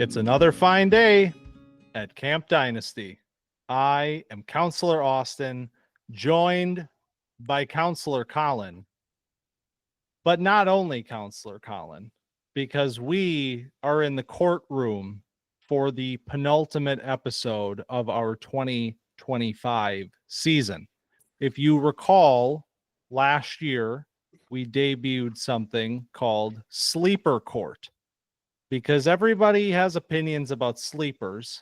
It's another fine day at Camp Dynasty. I am Counselor Austin, joined by Counselor Collin, but not only Counselor Collin, because we are in the courtroom for the penultimate episode of our 2025 season. If you recall, last year we debuted something called Sleeper Court, because everybody has opinions about sleepers.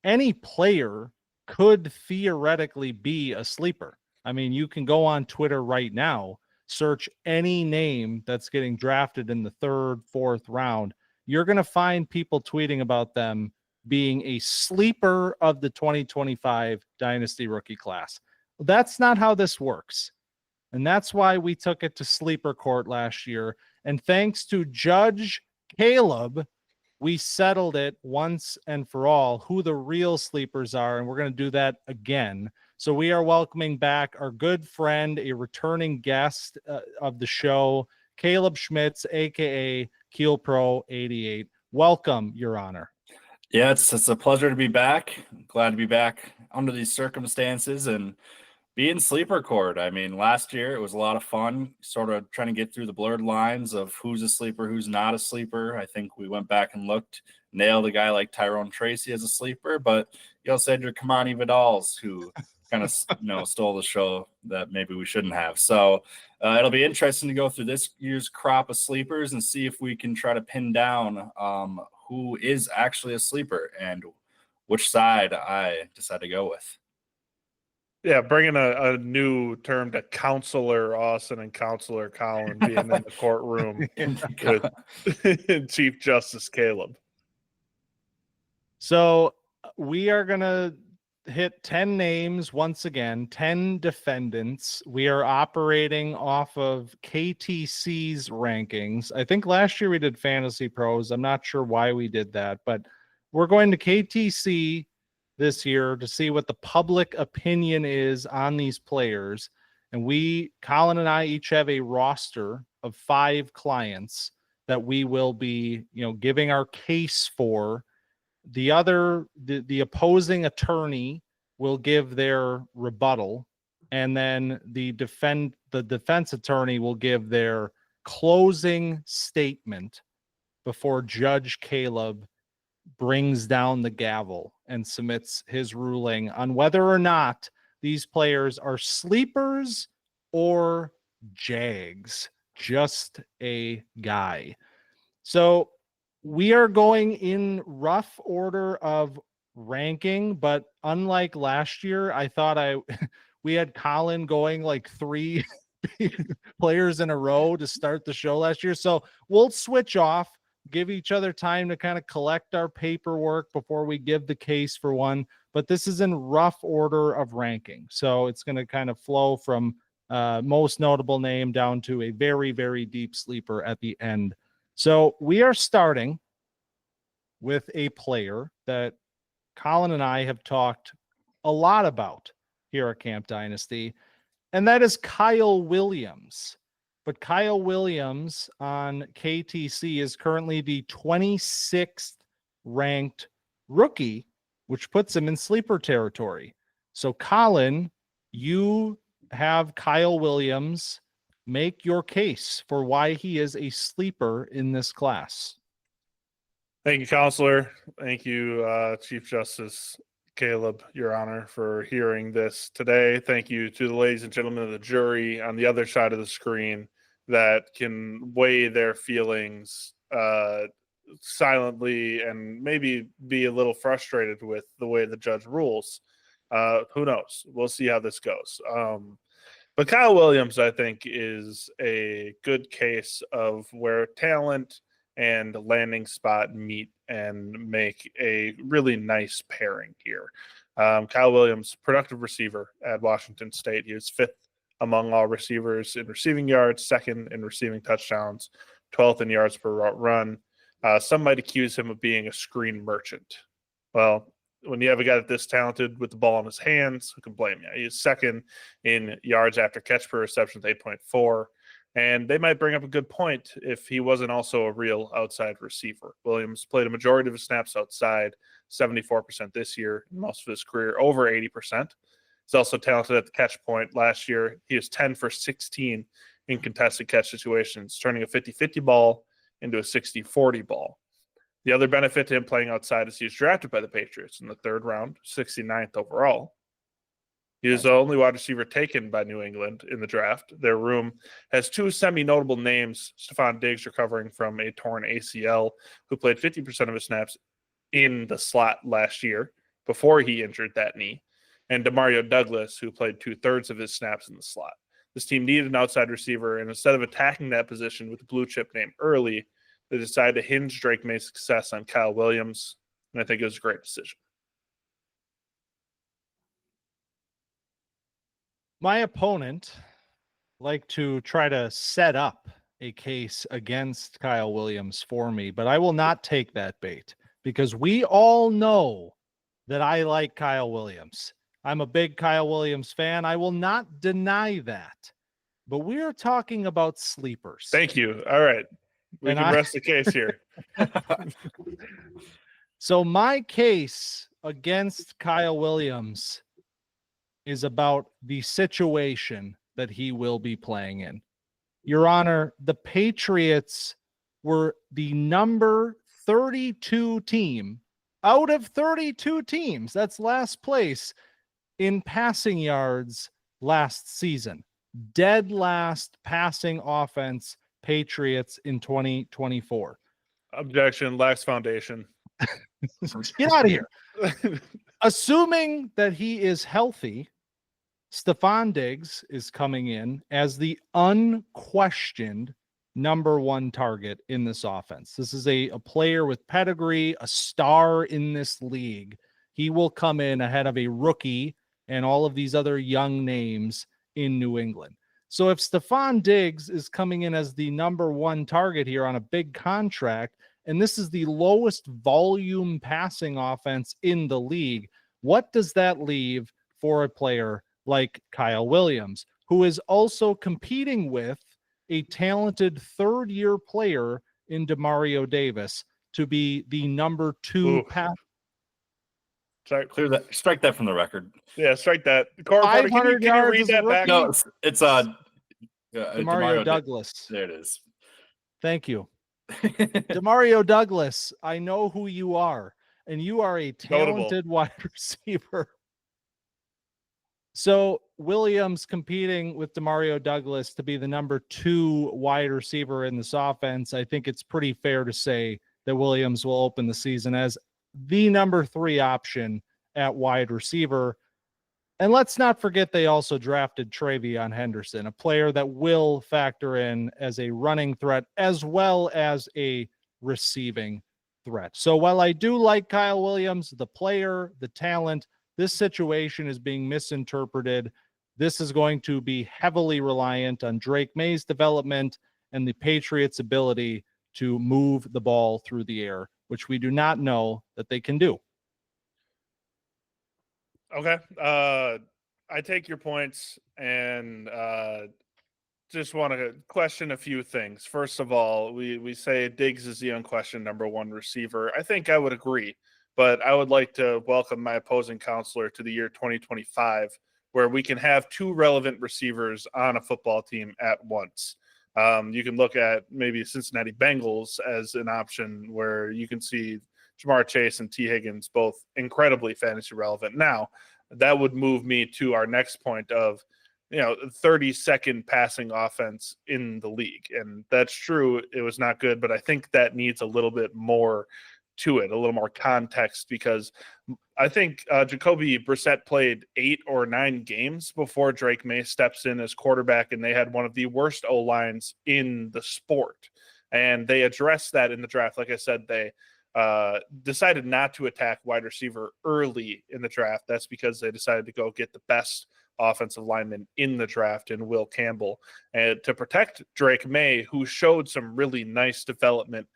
Any player could theoretically be a sleeper. I mean, you can go on Twitter right now, search any name that's getting drafted in the third, fourth round. You're going to find people tweeting about them being a sleeper of the 2025 Dynasty rookie class. That's not how this works. And that's why we took it to Sleeper Court last year. And thanks to Judge Caleb, we settled it once and for all who the real sleepers are, and we're going to do that again. So we are welcoming back our good friend, a returning guest of the show, Caleb Schmitz, aka Keel Pro 88. Welcome, Your Honor. Yeah, it's a pleasure to be back. I'm glad to be back under these circumstances and be in Sleeper Court. I mean, last year it was a lot of fun, sort of trying to get through the blurred lines of who's a sleeper, who's not a sleeper. I think we went back and looked, nailed a guy like Tyrone Tracy as a sleeper, but you also had your Kamani Vidals who kind of stole the show that maybe we shouldn't have. So it'll be interesting to go through this year's crop of sleepers and see if we can try to pin down who is actually a sleeper and which side I decide to go with. Yeah, bringing a new term to Counselor Austin and Counselor Collin being in the courtroom with Chief Justice Caleb. So we are going to hit 10 names once again, 10 defendants. We are operating off of KTC's rankings. I think last year we did Fantasy Pros. I'm not sure why we did that, but we're going to KTC this year to see what the public opinion is on these players. And Collin and I each have a roster of 5 clients that we will be, giving our case for. The opposing attorney will give their rebuttal, and then the defense attorney will give their closing statement before Judge Caleb brings down the gavel and submits his ruling on whether or not these players are sleepers or JAGs, just a guy. So we are going in rough order of ranking, but unlike last year, I thought we had Collin going like 3 players in a row to start the show last year. So we'll switch off, give each other time to kind of collect our paperwork before we give the case for one. But this is in rough order of ranking. So it's going to kind of flow from most notable name down to a very, very deep sleeper at the end. So we are starting with a player that Collin and I have talked a lot about here at Camp Dynasty, and that is Kyle Williams. But Kyle Williams on KTC is currently the 26th ranked rookie, which puts him in sleeper territory. So Collin, you have Kyle Williams. Make your case for why he is a sleeper in this class. Thank you, Counselor. Thank you, Chief Justice Caleb, Your Honor, for hearing this today. Thank you to the ladies and gentlemen of the jury on the other side of the screen that can weigh their feelings silently and maybe be a little frustrated with the way the judge rules. Who knows? We'll see how this goes. But Kyle Williams, I think, is a good case of where talent and landing spot meet and make a really nice pairing here. Kyle Williams, productive receiver at Washington State. He was 5th among all receivers in receiving yards, 2nd in receiving touchdowns, 12th in yards per route run. Some might accuse him of being a screen merchant. Well, when you have a guy this talented with the ball in his hands, who can blame you? He's 2nd in yards after catch per reception with 8.4. And they might bring up a good point if he wasn't also a real outside receiver. Williams played a majority of his snaps outside, 74% this year, most of his career, over 80%. He's also talented at the catch point. Last year, he was 10 for 16 in contested catch situations, turning a 50-50 ball into a 60-40 ball. The other benefit to him playing outside is he was drafted by the Patriots in the 3rd round, 69th overall. He was the only wide receiver taken by New England in the draft. Their room has 2 semi-notable names. Stefon Diggs, recovering from a torn ACL, who played 50% of his snaps in the slot last year before he injured that knee, and Demario Douglas, who played 2/3 of his snaps in the slot. This team needed an outside receiver, and instead of attacking that position with a blue-chip name early, they decided to hinge Drake May's success on Kyle Williams, and I think it was a great decision. My opponent like to try to set up a case against Kyle Williams for me, but I will not take that bait because we all know that I like Kyle Williams. I'm a big Kyle Williams fan. I will not deny that, but we are talking about sleepers. Thank you. All right. We can rest the case here. So my case against Kyle Williams is about the situation that he will be playing in. Your Honor, the Patriots were the number 32 team out of 32 teams. That's last place in passing yards last season. Dead last passing offense, Patriots in 2024. Objection, lacks foundation. Get out of here. Assuming that he is healthy, Stefon Diggs is coming in as the unquestioned number 1 target in this offense. This is a player with pedigree, a star in this league. He will come in ahead of a rookie and all of these other young names in New England. So if Stefon Diggs is coming in as the number 1 target here on a big contract, and this is the lowest volume passing offense in the league, what does that leave for a player like Kyle Williams, who is also competing with a talented 3rd-year player in Demario Davis to be the number 2 pass? Clear that. Strike that from the record. Yeah, strike that. Korff, 500 can you read yards that back? No, it's Demario Douglas. There it is. Thank you. Demario Douglas, I know who you are, and you are a talented wide receiver. So Williams competing with Demario Douglas to be the number 2 wide receiver in this offense. I think it's pretty fair to say that Williams will open the season as the number 3 option at wide receiver. And let's not forget they also drafted Travion Henderson, a player that will factor in as a running threat as well as a receiving threat. So while I do like Kyle Williams, the player, the talent, this situation is being misinterpreted. This is going to be heavily reliant on Drake May's development and the Patriots' ability to move the ball through the air, which we do not know that they can do. Okay. I take your points and just want to question a few things. First of all, we say Diggs is the unquestioned number 1 receiver. I think I would agree, but I would like to welcome my opposing counselor to the year 2025, where we can have 2 relevant receivers on a football team at once. You can look at maybe Cincinnati Bengals as an option where you can see Jamar Chase and T. Higgins both incredibly fantasy relevant. Now, that would move me to our next point of, 30-second passing offense in the league. And that's true. It was not good, but I think that needs a little bit more to it, a little more context, because I think Jacoby Brissett played 8 or 9 games before Drake May steps in as quarterback, and they had one of the worst O-lines in the sport. And they addressed that in the draft. Like I said, they decided not to attack wide receiver early in the draft. That's because they decided to go get the best offensive lineman in the draft in Will Campbell, and to protect Drake May, who showed some really nice development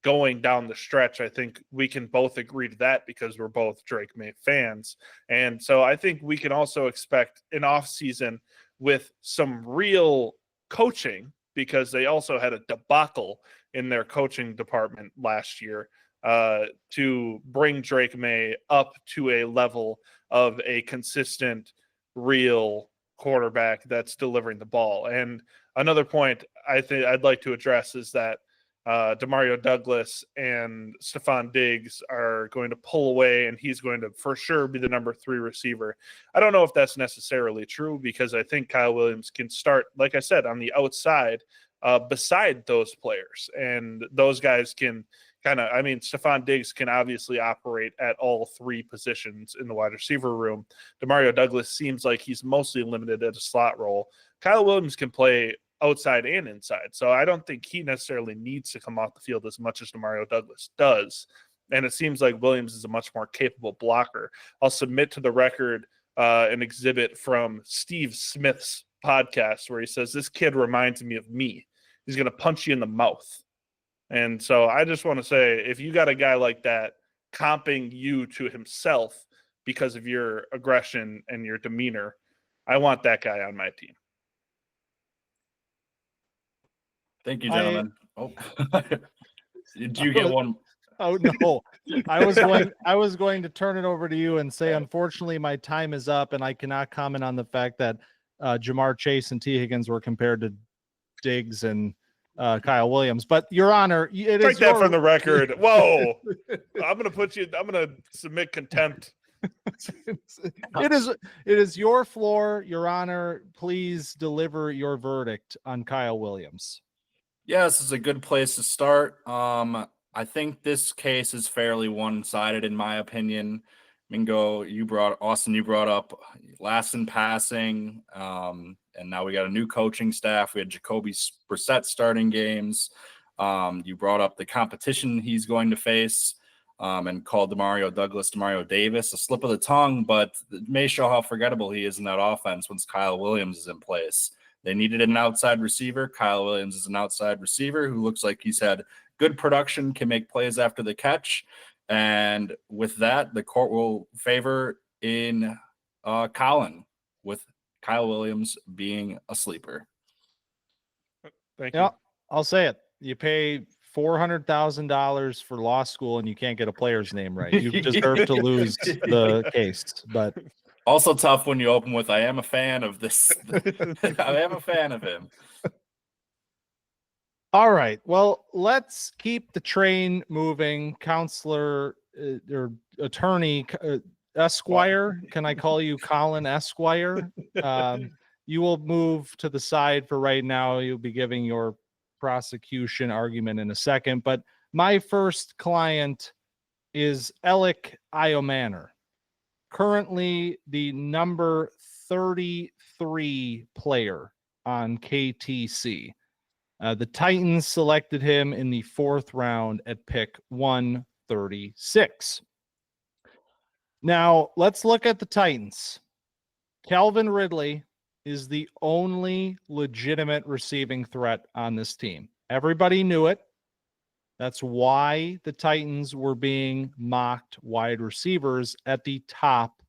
going down the stretch. I think we can both agree to that because we're both Drake May fans. And so I think we can also expect an off season with some real coaching because they also had a debacle in their coaching department last year to bring Drake May up to a level of a consistent, real quarterback that's delivering the ball. And another point I think I'd like to address is that Demario Douglas and Stephon Diggs are going to pull away, and he's going to for sure be the number 3 receiver. I don't know if that's necessarily true, because I think Kyle Williams can start, like I said, on the outside beside those players, and those guys can Stephon Diggs can obviously operate at all 3 positions in the wide receiver room. Demario Douglas seems like he's mostly limited at a slot role. Kyle Williams can play outside and inside, so I don't think he necessarily needs to come off the field as much as Demario Douglas does. And it seems like Williams is a much more capable blocker. I'll submit to the record an exhibit from Steve Smith's podcast where he says, "This kid reminds me of me. He's going to punch you in the mouth." And so I just want to say, if you got a guy like that comping you to himself because of your aggression and your demeanor, I want that guy on my team. Thank you, gentlemen. Did you get one? Oh no, I was going to turn it over to you and say, unfortunately, my time is up, and I cannot comment on the fact that Jamar Chase and T. Higgins were compared to Diggs and Kyle Williams. But Your Honor, it Take is that from the record. Whoa, I'm gonna submit contempt. It is your floor, Your Honor. Please deliver your verdict on Kyle Williams. Yeah, this is a good place to start. I think this case is fairly one-sided in my opinion. Mingo, you brought up last in passing, and now we got a new coaching staff. We had Jacoby Brissett starting games. You brought up the competition he's going to face, and called Demario Davis a slip of the tongue, but it may show how forgettable he is in that offense once Kyle Williams is in place. They needed an outside receiver. Kyle Williams is an outside receiver who looks like he's had good production, can make plays after the catch. And with that, the court will favor in Collin, with Kyle Williams being a sleeper. Thank you. Yeah, I'll say it. You pay $400,000 for law school and you can't get a player's name right. You deserve to lose the case. But also tough when you open with, "I am a fan of this." I am a fan of him. all right. Well, let's keep the train moving. Counselor or attorney Esquire, can I call you Colin Esquire? You will move to the side for right now. You'll be giving your prosecution argument in a second. But my first client is Elic Ayomanor, currently the number 33 player on KTC. The Titans selected him in the 4th round at pick 136. Now, let's look at the Titans. Calvin Ridley is the only legitimate receiving threat on this team. Everybody knew it. That's why the Titans were being mocked wide receivers at the top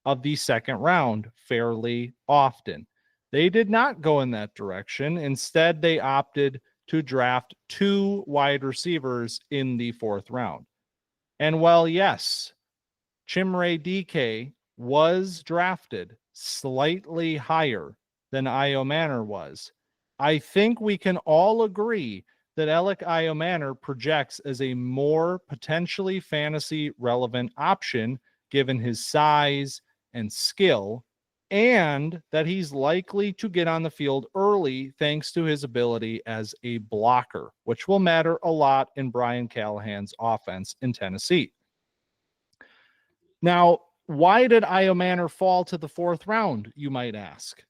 of the 2nd round fairly often. They did not go in that direction. Instead, they opted to draft 2 wide receivers in the 4th round. And while, yes, Chimere Dike was drafted slightly higher than Ayomanor was, I think we can all agree that Elic Ayomanor projects as a more potentially fantasy relevant option given his size and skill, and that he's likely to get on the field early thanks to his ability as a blocker, which will matter a lot in Brian Callahan's offense in Tennessee. Now, why did Ayomanor fall to the 4th round, you might ask?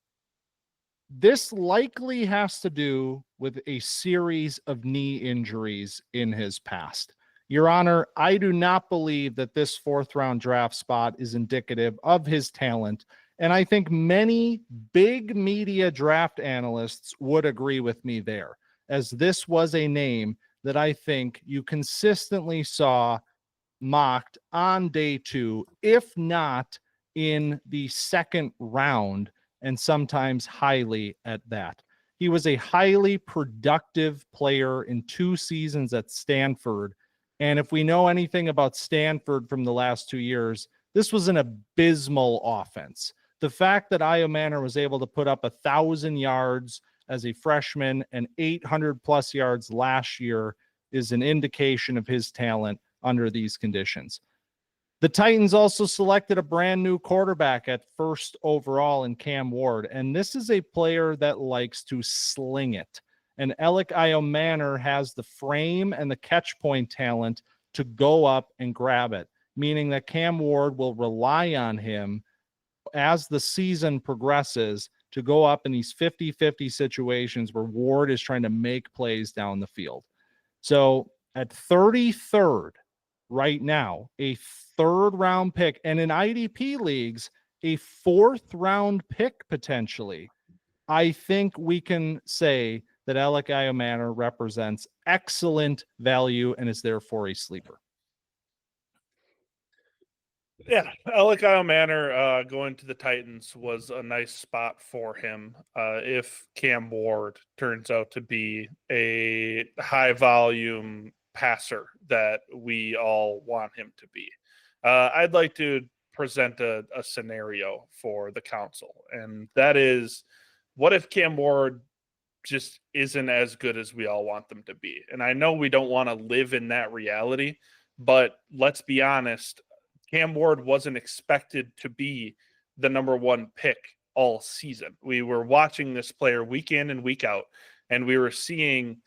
This likely has to do with a series of knee injuries in his past. Your Honor, I do not believe that this 4th round draft spot is indicative of his talent, and I think many big media draft analysts would agree with me there, as this was a name that I think you consistently saw mocked on day 2, if not in the 2nd round, and sometimes highly at that. He was a highly productive player in 2 seasons at Stanford. And if we know anything about Stanford from the last 2 years, this was an abysmal offense. The fact that Ayomanor was able to put up 1,000 yards as a freshman and 800 plus yards last year is an indication of his talent under these conditions. The Titans also selected a brand new quarterback at first overall in Cam Ward, and this is a player that likes to sling it. And Elic Ayomanor has the frame and the catch point talent to go up and grab it, meaning that Cam Ward will rely on him as the season progresses to go up in these 50-50 situations where Ward is trying to make plays down the field. So at 33rd right now, a 3rd round pick, and in IDP leagues, a 4th round pick potentially, I think we can say that Elic Ayomanor represents excellent value and is therefore a sleeper. Yeah, Elic Ayomanor going to the Titans was a nice spot for him. If Cam Ward turns out to be a high volume passer that we all want him to be, I'd like to present a scenario for the council, and that is, what if Cam Ward just isn't as good as we all want them to be? And I know we don't want to live in that reality, but let's be honest. Cam Ward wasn't expected to be the number 1 pick all season. We were watching this player week in and week out, and we were seeing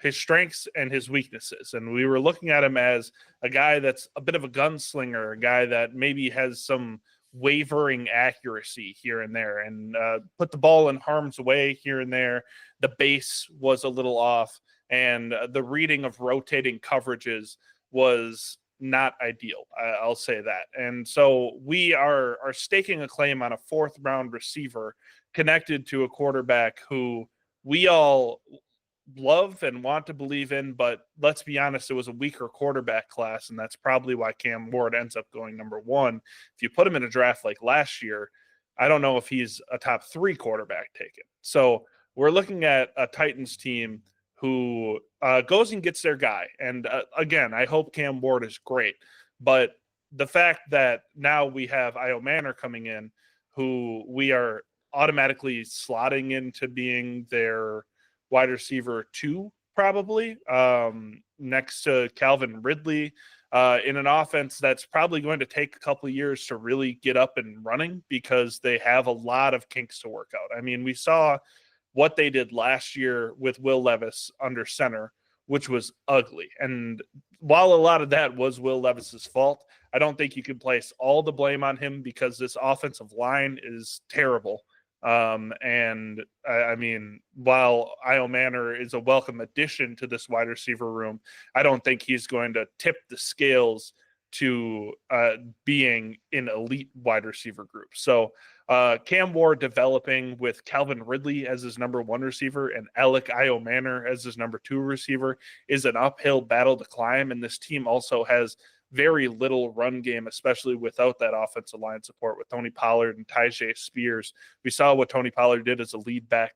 his strengths and his weaknesses. And we were looking at him as a guy that's a bit of a gunslinger, a guy that maybe has some wavering accuracy here and there, and put the ball in harm's way here and there. The base was a little off, and the reading of rotating coverages was not ideal. I'll say that. And so we are staking a claim on a 4th round receiver connected to a quarterback who we all love and want to believe in, but let's be honest, it was a weaker quarterback class, and that's probably why Cam Ward ends up going number 1. If you put him in a draft like last year, I don't know if he's a top 3 quarterback taken. So we're looking at a Titans team who goes and gets their guy. And again, I hope Cam Ward is great. But the fact that now we have Ayomanor coming in, who we are automatically slotting into being their wide receiver 2, probably, next to Calvin Ridley, in an offense that's probably going to take a couple of years to really get up and running because they have a lot of kinks to work out. I mean, we saw what they did last year with Will Levis under center, which was ugly. And while a lot of that was Will Levis's fault, I don't think you can place all the blame on him because this offensive line is terrible. And I mean, while Ayomanor is a welcome addition to this wide receiver room, I don't think he's going to tip the scales to being an elite wide receiver group. So Cam Ward developing with Calvin Ridley as his number 1 receiver and Elic Ayomanor as his number 2 receiver is an uphill battle to climb. And this team also has very little run game, especially without that offensive line support with Tony Pollard and Tyjae Spears. We saw what Tony Pollard did as a lead back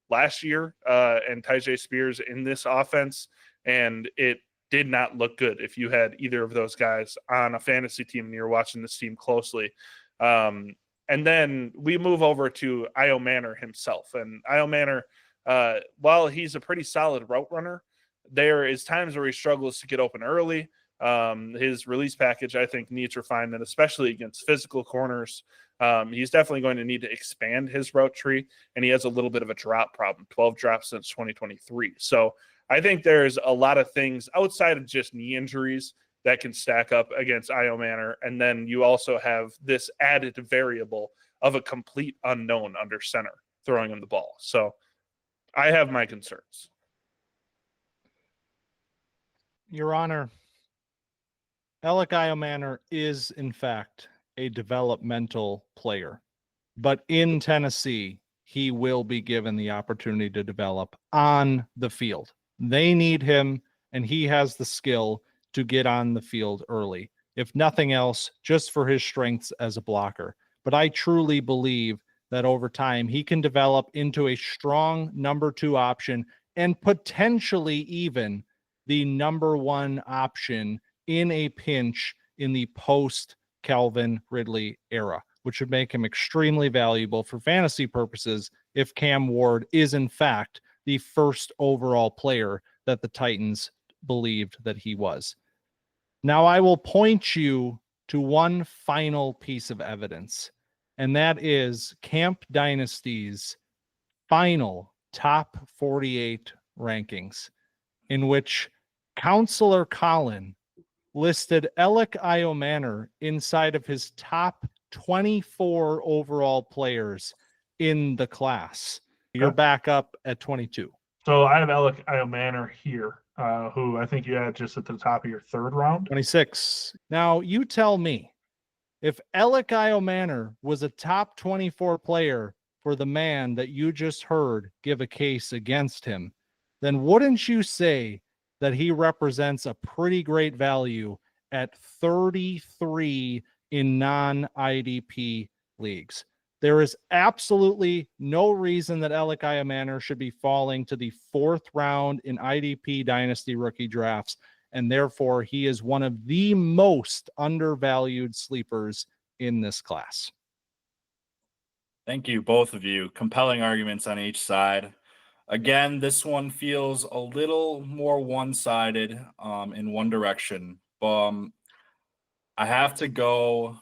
last year, and Tyjae Spears in this offense, and it did not look good if you had either of those guys on a fantasy team and you're watching this team closely. And then we move over to Ayomanor himself. And Ayomanor, while he's a pretty solid route runner, there is times where he struggles to get open early. His release package, I think, needs refinement, especially against physical corners. He's definitely going to need to expand his route tree, and he has a little bit of a drop problem, 12 drops since 2023. So I think there's a lot of things outside of just knee injuries that can stack up against Ayomanor. And then you also have this added variable of a complete unknown under center throwing him the ball. So I have my concerns. Your Honor, Elic Ayomanor is, in fact, a developmental player. But in Tennessee, he will be given the opportunity to develop on the field. They need him, and he has the skill to get on the field early, if nothing else, just for his strengths as a blocker. But I truly believe that over time he can develop into a strong number 2 option and potentially even the number 1 option in a pinch in the post Calvin Ridley era, which would make him extremely valuable for fantasy purposes if Cam Ward is in fact the first overall player that the Titans believed that he was. Now I will point you to one final piece of evidence, and that is Camp Dynasty's final top 48 rankings, in which Counselor Collin listed Elic Ayomanor inside of his top 24 overall players in the class. You're back up at 22. So I have Elic Ayomanor here, who I think you had just at the top of your 3rd round. 26. Now, you tell me, if Elic Ayomanor was a top 24 player for the man that you just heard give a case against him, then wouldn't you say that he represents a pretty great value at 33 in non-IDP leagues? There is absolutely no reason that Elic Ayomanor should be falling to the 4th round in IDP Dynasty rookie drafts, and therefore he is one of the most undervalued sleepers in this class. Thank you, both of you. Compelling arguments on each side. Again, this one feels a little more one-sided in one direction. I have to go.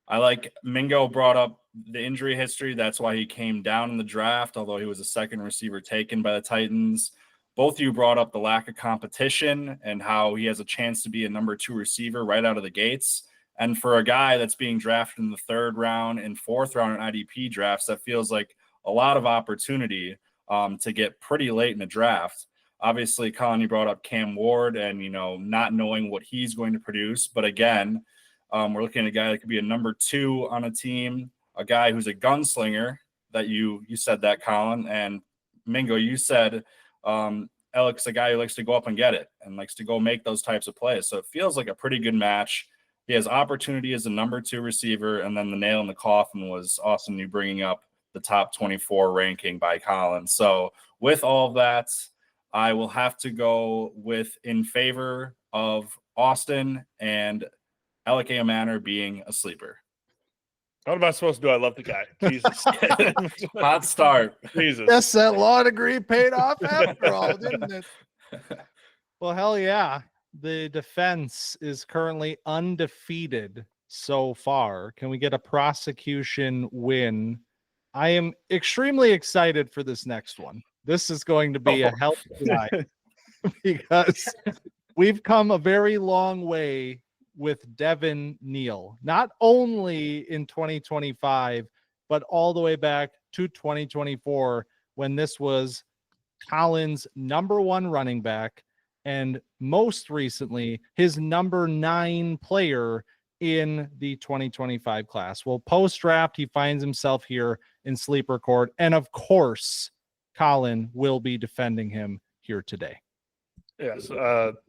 I like Mingo brought up the injury history. That's why he came down in the draft, although he was a 2nd receiver taken by the Titans. Both of you brought up the lack of competition and how he has a chance to be a number 2 receiver right out of the gates. And for a guy that's being drafted in the 3rd round and 4th round in IDP drafts, that feels like a lot of opportunity to get pretty late in the draft. Obviously, Collin, you brought up Cam Ward and, not knowing what he's going to produce. But again, we're looking at a guy that could be a number 2 on a team, a guy who's a gunslinger that you said that, Collin. And Mingo, you said Elic's a guy who likes to go up and get it and likes to go make those types of plays. So it feels like a pretty good match. He has opportunity as a number 2 receiver. And then the nail in the coffin was Austin, you bringing up the top 24 ranking by Collin. So with all of that, I will have to go with in favor of Austin and Elic Ayomanor being a sleeper. What am I supposed to do? I love the guy. Jesus. Hot start. Jesus. Yes, that law degree paid off after all, didn't it? Well, hell yeah. The defense is currently undefeated so far. Can we get a prosecution win? I am extremely excited for this next one. This is going to be a hell of a ride because we've come a very long way with Devin Neal, not only in 2025, but all the way back to 2024 when this was Collin's number 1 running back and most recently his number 9 player in the 2025 class. Well, post-draft, he finds himself here in sleeper court. And of course, Collin will be defending him here today. Yes.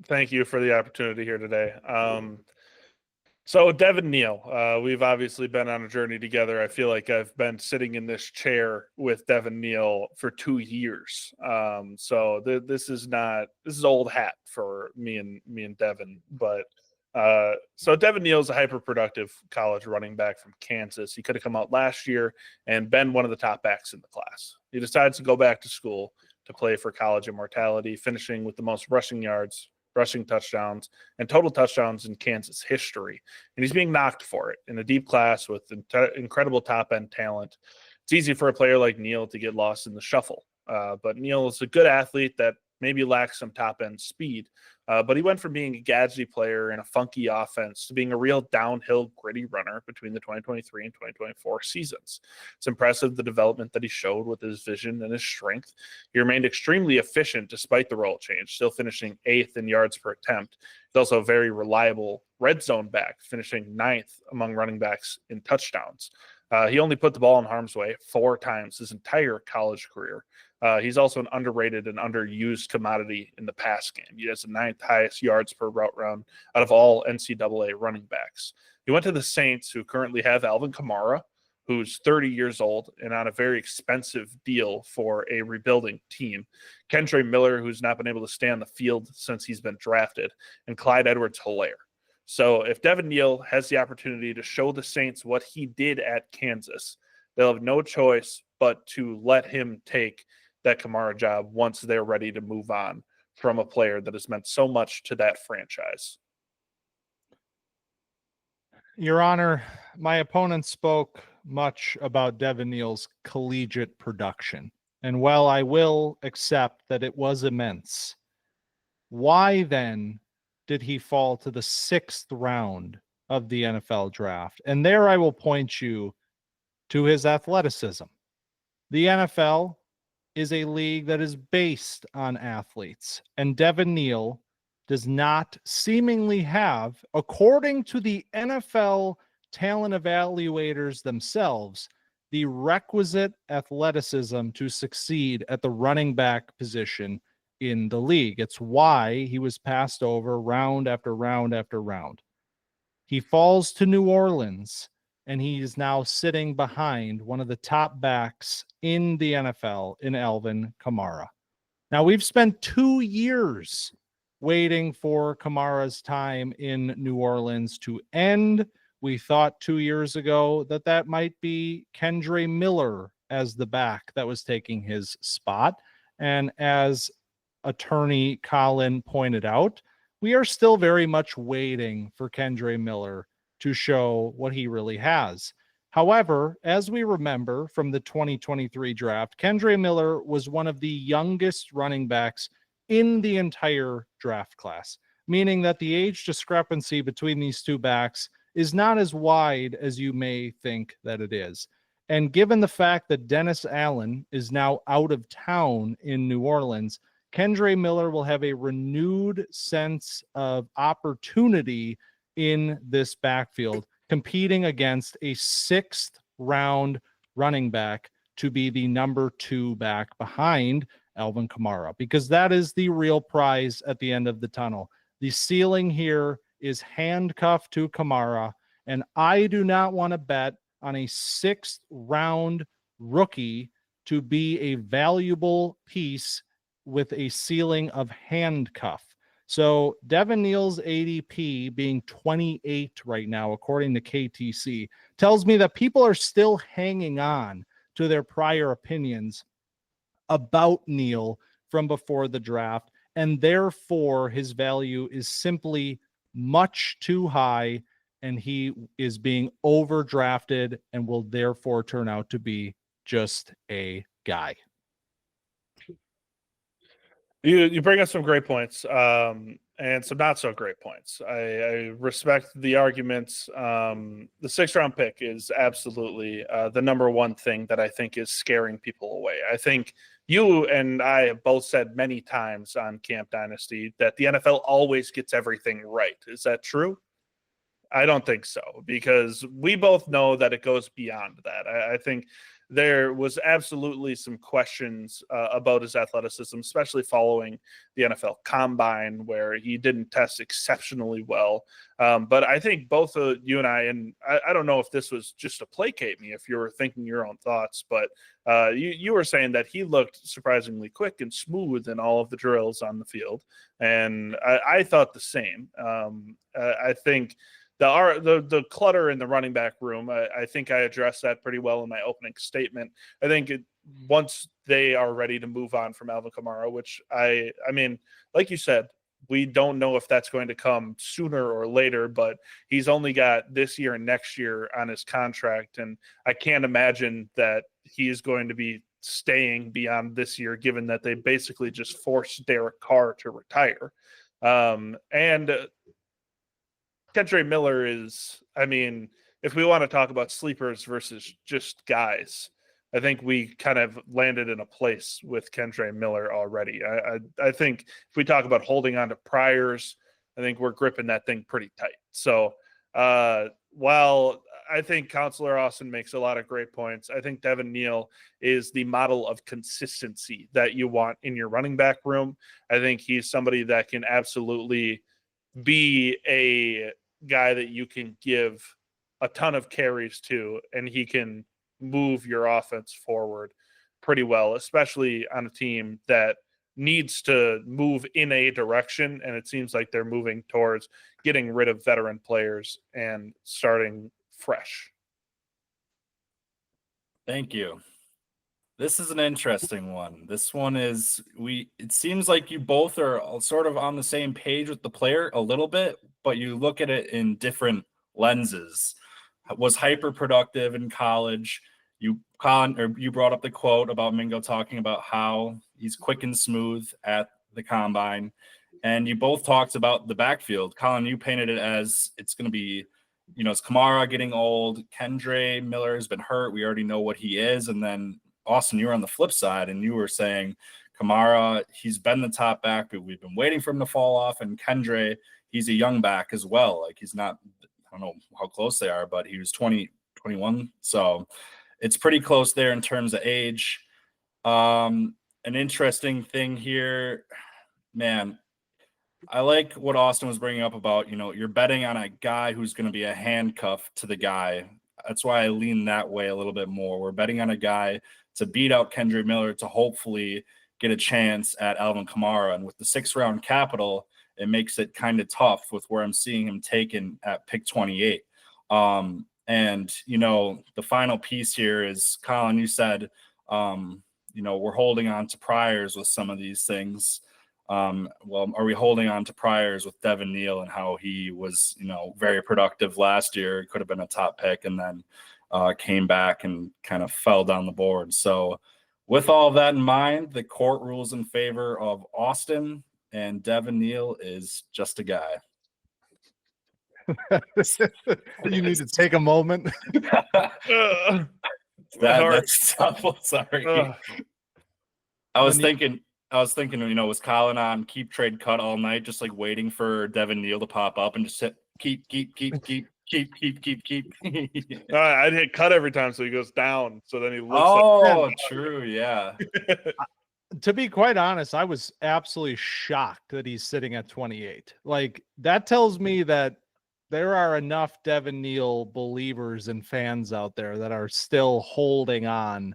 Thank you for the opportunity here today. So Devin Neal, we've obviously been on a journey together. I feel like I've been sitting in this chair with Devin Neal for 2 years. So this is old hat for me and Devin. But so Devin Neal is a hyper productive college running back from Kansas. He could have come out last year and been one of the top backs in the class. He decides to go back to school to play for college immortality, finishing with the most rushing yards, rushing touchdowns, and total touchdowns in Kansas history. And he's being knocked for it in a deep class with incredible top-end talent. It's easy for a player like Neal to get lost in the shuffle. But Neal is a good athlete that maybe lacks some top-end speed. But he went from being a Gadsden player in a funky offense to being a real downhill, gritty runner between the 2023 and 2024 seasons. It's impressive the development that he showed with his vision and his strength. He remained extremely efficient despite the role change, still finishing 8th in yards per attempt. He's also a very reliable red zone back, finishing 9th among running backs in touchdowns. He only put the ball in harm's way 4 times his entire college career. He's also an underrated and underused commodity in the pass game. He has the 9th highest yards per route run out of all NCAA running backs. He went to the Saints, who currently have Alvin Kamara, who's 30 years old and on a very expensive deal for a rebuilding team. Kendre Miller, who's not been able to stay on the field since he's been drafted, and Clyde Edwards-Helaire. So if Devin Neal has the opportunity to show the Saints what he did at Kansas, they'll have no choice but to let him take that Kamara job once they're ready to move on from a player that has meant so much to that franchise. Your Honor, my opponent spoke much about Devin Neal's collegiate production. And while I will accept that it was immense, why then did he fall to the 6th round of the NFL draft? And there I will point you to his athleticism. The NFL is a league that is based on athletes, and Devin Neal does not seemingly have, according to the NFL talent evaluators themselves, the requisite athleticism to succeed at the running back position in the league. It's why he was passed over round after round after round. He falls to New Orleans, and he is now sitting behind one of the top backs in the NFL in Alvin Kamara. Now, we've spent 2 years waiting for Kamara's time in New Orleans to end. We thought 2 years ago that that might be Kendre Miller as the back that was taking his spot. And as attorney Collin pointed out, we are still very much waiting for Kendre Miller to show what he really has. However, as we remember from the 2023 draft, Kendre Miller was one of the youngest running backs in the entire draft class, meaning that the age discrepancy between these two backs is not as wide as you may think that it is. And given the fact that Dennis Allen is now out of town in New Orleans, Kendre Miller will have a renewed sense of opportunity in this backfield, competing against a 6th round running back to be the number 2 back behind Alvin Kamara, because that is the real prize at the end of the tunnel. The ceiling here is handcuffed to Kamara, and I do not want to bet on a 6th round rookie to be a valuable piece with a ceiling of handcuff. So Devin Neal's ADP being 28 right now, according to KTC, tells me that people are still hanging on to their prior opinions about Neal from before the draft, and therefore his value is simply much too high, and he is being overdrafted and will therefore turn out to be just a guy. You bring up some great points and some not so great points. I respect the arguments. The 6th round pick is absolutely the number one thing that I think is scaring people away. I think you and I have both said many times on Camp Dynasty that the NFL always gets everything right. Is that true? I don't think so, because we both know that it goes beyond that. I think there was absolutely some questions about his athleticism, especially following the NFL Combine, where he didn't test exceptionally well. But I think both you and I don't know if this was just to placate me, if you were thinking your own thoughts, but you were saying that he looked surprisingly quick and smooth in all of the drills on the field. And I thought the same. I think the clutter in the running back room, I think I addressed that pretty well in my opening statement. I think once they are ready to move on from Alvin Kamara, which I mean, like you said, we don't know if that's going to come sooner or later, but he's only got this year and next year on his contract. And I can't imagine that he is going to be staying beyond this year, given that they basically just forced Derek Carr to retire. And Kendre Miller is, I mean, if we want to talk about sleepers versus just guys, I think we kind of landed in a place with Kendre Miller already. I think if we talk about holding on to priors, I think we're gripping that thing pretty tight. So while I think Counselor Austin makes a lot of great points, I think Devin Neal is the model of consistency that you want in your running back room. I think he's somebody that can absolutely be a guy that you can give a ton of carries to, and he can move your offense forward pretty well, especially on a team that needs to move in a direction. And it seems like they're moving towards getting rid of veteran players and starting fresh. Thank you. This is an interesting one. This one is it seems like you both are sort of on the same page with the player a little bit, but you look at it in different lenses. Was hyper productive in college. You brought up the quote about Mingo talking about how he's quick and smooth at the combine. And you both talked about the backfield. Collin, you painted it as it's going to be, it's Kamara getting old. Kendre Miller has been hurt. We already know what he is. And then Austin, you were on the flip side, and you were saying Kamara, he's been the top back, but we've been waiting for him to fall off. And Kendre, he's a young back as well. Like, he's not, I don't know how close they are, but he was 20, 21. So it's pretty close there in terms of age. An interesting thing here, man, I like what Austin was bringing up about, you're betting on a guy who's going to be a handcuff to the guy. That's why I lean that way a little bit more. We're betting on a guy to beat out Kendre Miller to hopefully get a chance at Alvin Kamara. And with the 6th-round capital, it makes it kind of tough with where I'm seeing him taken at pick 28. And, the final piece here is, Collin, you said, we're holding on to priors with some of these things. Well, are we holding on to priors with Devin Neal and how he was, very productive last year? Could have been a top pick and then came back and kind of fell down the board. So with all of that in mind, the court rules in favor of Austin, and Devin Neal is just a guy. You need to take a moment. That's tough. Sorry. I was thinking, was Collin on keep trade cut all night, just like waiting for Devin Neal to pop up and just hit keep. I'd hit cut every time, so he goes down. So then he looks. Oh, true, yeah. To be quite honest, I was absolutely shocked that he's sitting at 28. Like, that tells me that there are enough Devin Neal believers and fans out there that are still holding on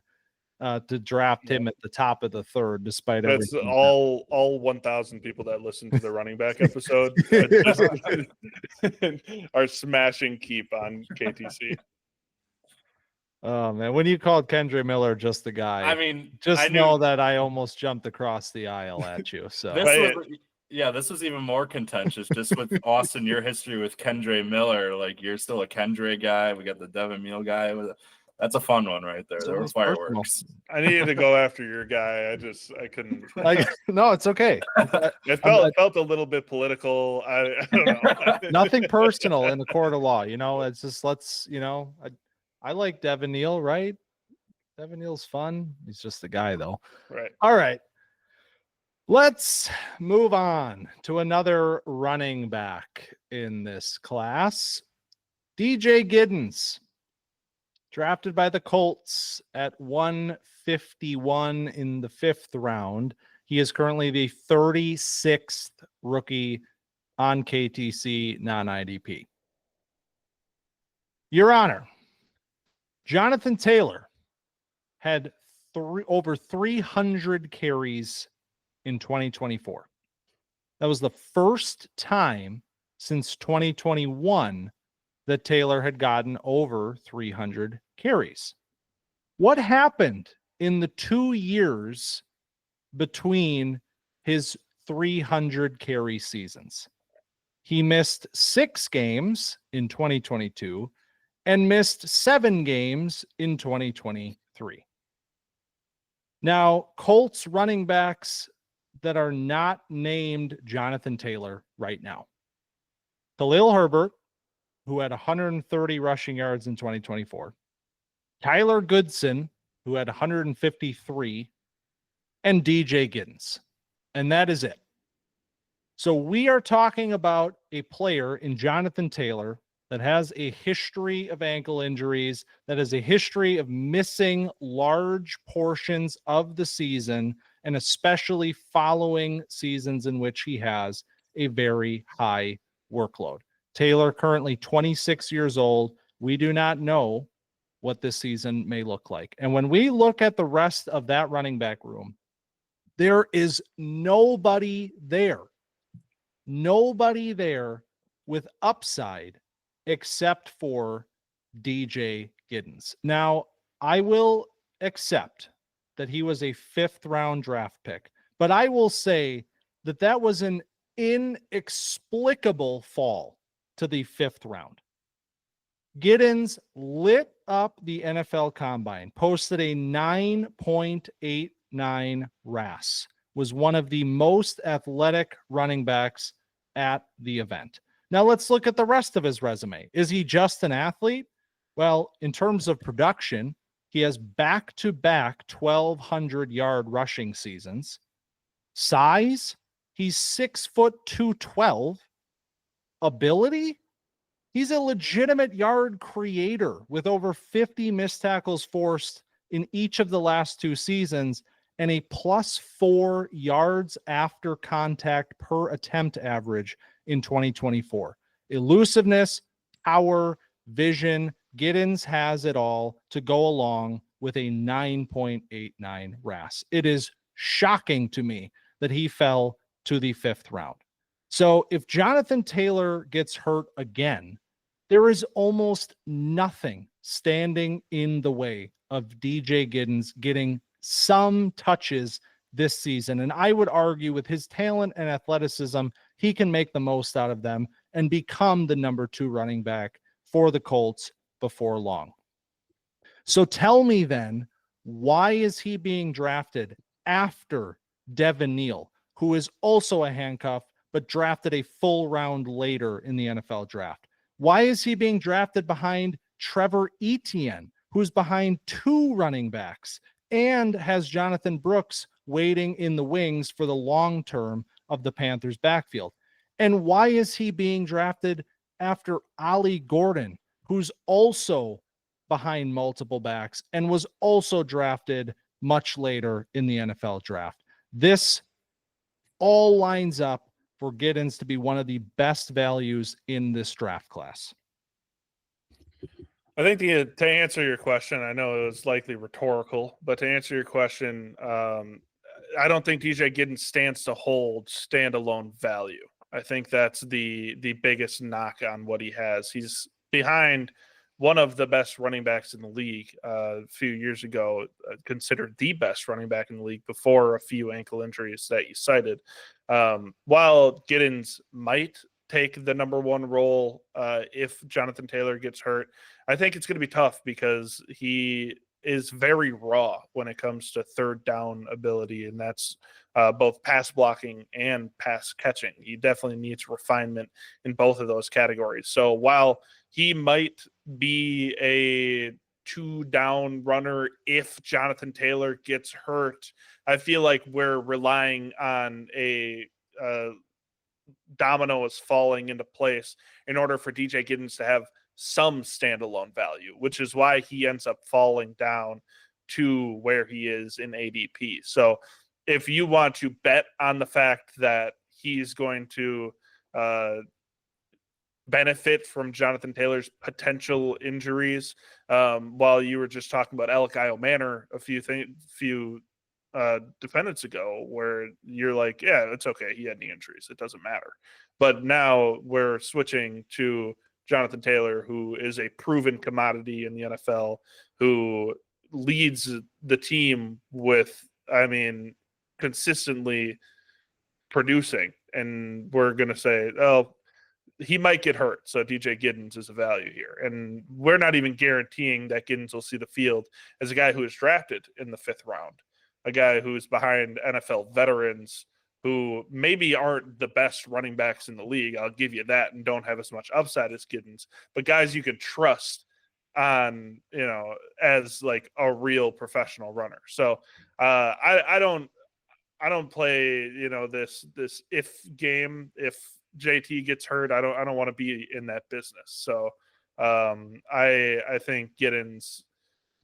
to draft him at the top of the 3rd, despite that's everything. all 1,000 people that listen to the running back episode are smashing keep on KTC. Oh man, when you called Kendre Miller just the guy, I mean, just know that I almost jumped across the aisle at you. So this was even more contentious just with Austin, your history with Kendre Miller. Like, you're still a Kendre guy. We got the Devin Neal guy. That's a fun one right there. There was fireworks. I needed to go after your guy. I couldn't. No, it's okay. It felt a little bit political. I don't know. Nothing personal in the court of law. It's just I like Devin Neal, right? Devin Neal's fun. He's just the guy, though. Right. All right. Let's move on to another running back in this class. DJ Giddens, drafted by the Colts at 151 in the 5th round. He is currently the 36th rookie on KTC non-IDP. Your Honor, Jonathan Taylor had over 300 carries in 2024. That was the first time since 2021 that Taylor had gotten over 300 carries. What happened in the 2 years between his 300 carry seasons? He missed 6 games in 2022 and missed 7 games in 2023. Now, Colts running backs that are not named Jonathan Taylor right now: Khalil Herbert, who had 130 rushing yards in 2024, Tyler Goodson, who had 153, and DJ Giddens. And that is it. So we are talking about a player in Jonathan Taylor that has a history of ankle injuries, that has a history of missing large portions of the season, and especially following seasons in which he has a very high workload. Taylor, currently 26 years old. We do not know what this season may look like. And when we look at the rest of that running back room, there is nobody there with upside except for DJ Giddens. Now, I will accept that he was a 5th round draft pick, but I will say that that was an inexplicable fall to the 5th round. Giddens lit up the NFL Combine, posted a 9.89 RAS, was one of the most athletic running backs at the event. Now let's look at the rest of his resume. Is he just an athlete? Well, in terms of production, he has back-to-back 1,200-yard rushing seasons. Size, he's 6'2", 212. Ability, he's a legitimate yard creator with over 50 missed tackles forced in each of the last 2 seasons and a +4 yards after contact per attempt average in 2024. Elusiveness, power, vision, Giddens has it all to go along with a 9.89 RAS. It is shocking to me that he fell to the 5th round. So if Jonathan Taylor gets hurt again, there is almost nothing standing in the way of DJ Giddens getting some touches this season. And I would argue with his talent and athleticism, he can make the most out of them and become the number 2 running back for the Colts before long. So tell me then, why is he being drafted after Devin Neal, who is also a handcuff, but drafted a full round later in the NFL draft? Why is he being drafted behind Trevor Etienne, who's behind 2 running backs and has Jonathan Brooks waiting in the wings for the long term of the Panthers backfield? And why is he being drafted after Ollie Gordon, who's also behind multiple backs and was also drafted much later in the NFL draft? This all lines up for Giddens to be one of the best values in this draft class. I think to answer your question, I know it was likely rhetorical, but to answer your question, I don't think DJ Giddens stands to hold standalone value. I think that's the biggest knock on what he has. He's behind one of the best running backs in the league a few years ago, considered the best running back in the league before a few ankle injuries that you cited. While Giddens might take the number 1 role if Jonathan Taylor gets hurt, I think it's going to be tough because he is very raw when it comes to third down ability, and that's both pass blocking and pass catching. He definitely needs refinement in both of those categories. So while he might be a 2-down runner if Jonathan Taylor gets hurt, I feel like we're relying on a domino is falling into place in order for DJ Giddens to have some standalone value, which is why he ends up falling down to where he is in ADP. So if you want to bet on the fact that he's going to benefit from Jonathan Taylor's potential injuries, while you were just talking about Elic Ayomanor a few defendants ago, where you're like, yeah, it's okay, he had knee injuries, it doesn't matter. But now we're switching to Jonathan Taylor, who is a proven commodity in the NFL, who leads the team with, consistently producing. And we're going to say, oh, he might get hurt, so DJ Giddens is a value here. And we're not even guaranteeing that Giddens will see the field as a guy who is drafted in the 5th round, a guy who's behind NFL veterans who maybe aren't the best running backs in the league. I'll give you that, and don't have as much upside as Giddens, but guys you can trust on, as like a real professional runner. So I don't play, this if game. If JT gets hurt, I don't want to be in that business. So I think Giddens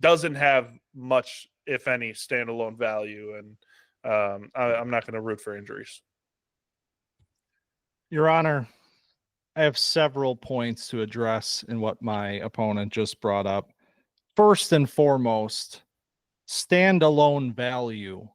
doesn't have much, if any, standalone value, and I'm not going to root for injuries. Your Honor, I have several points to address in what my opponent just brought up. first and foremost, standalone value.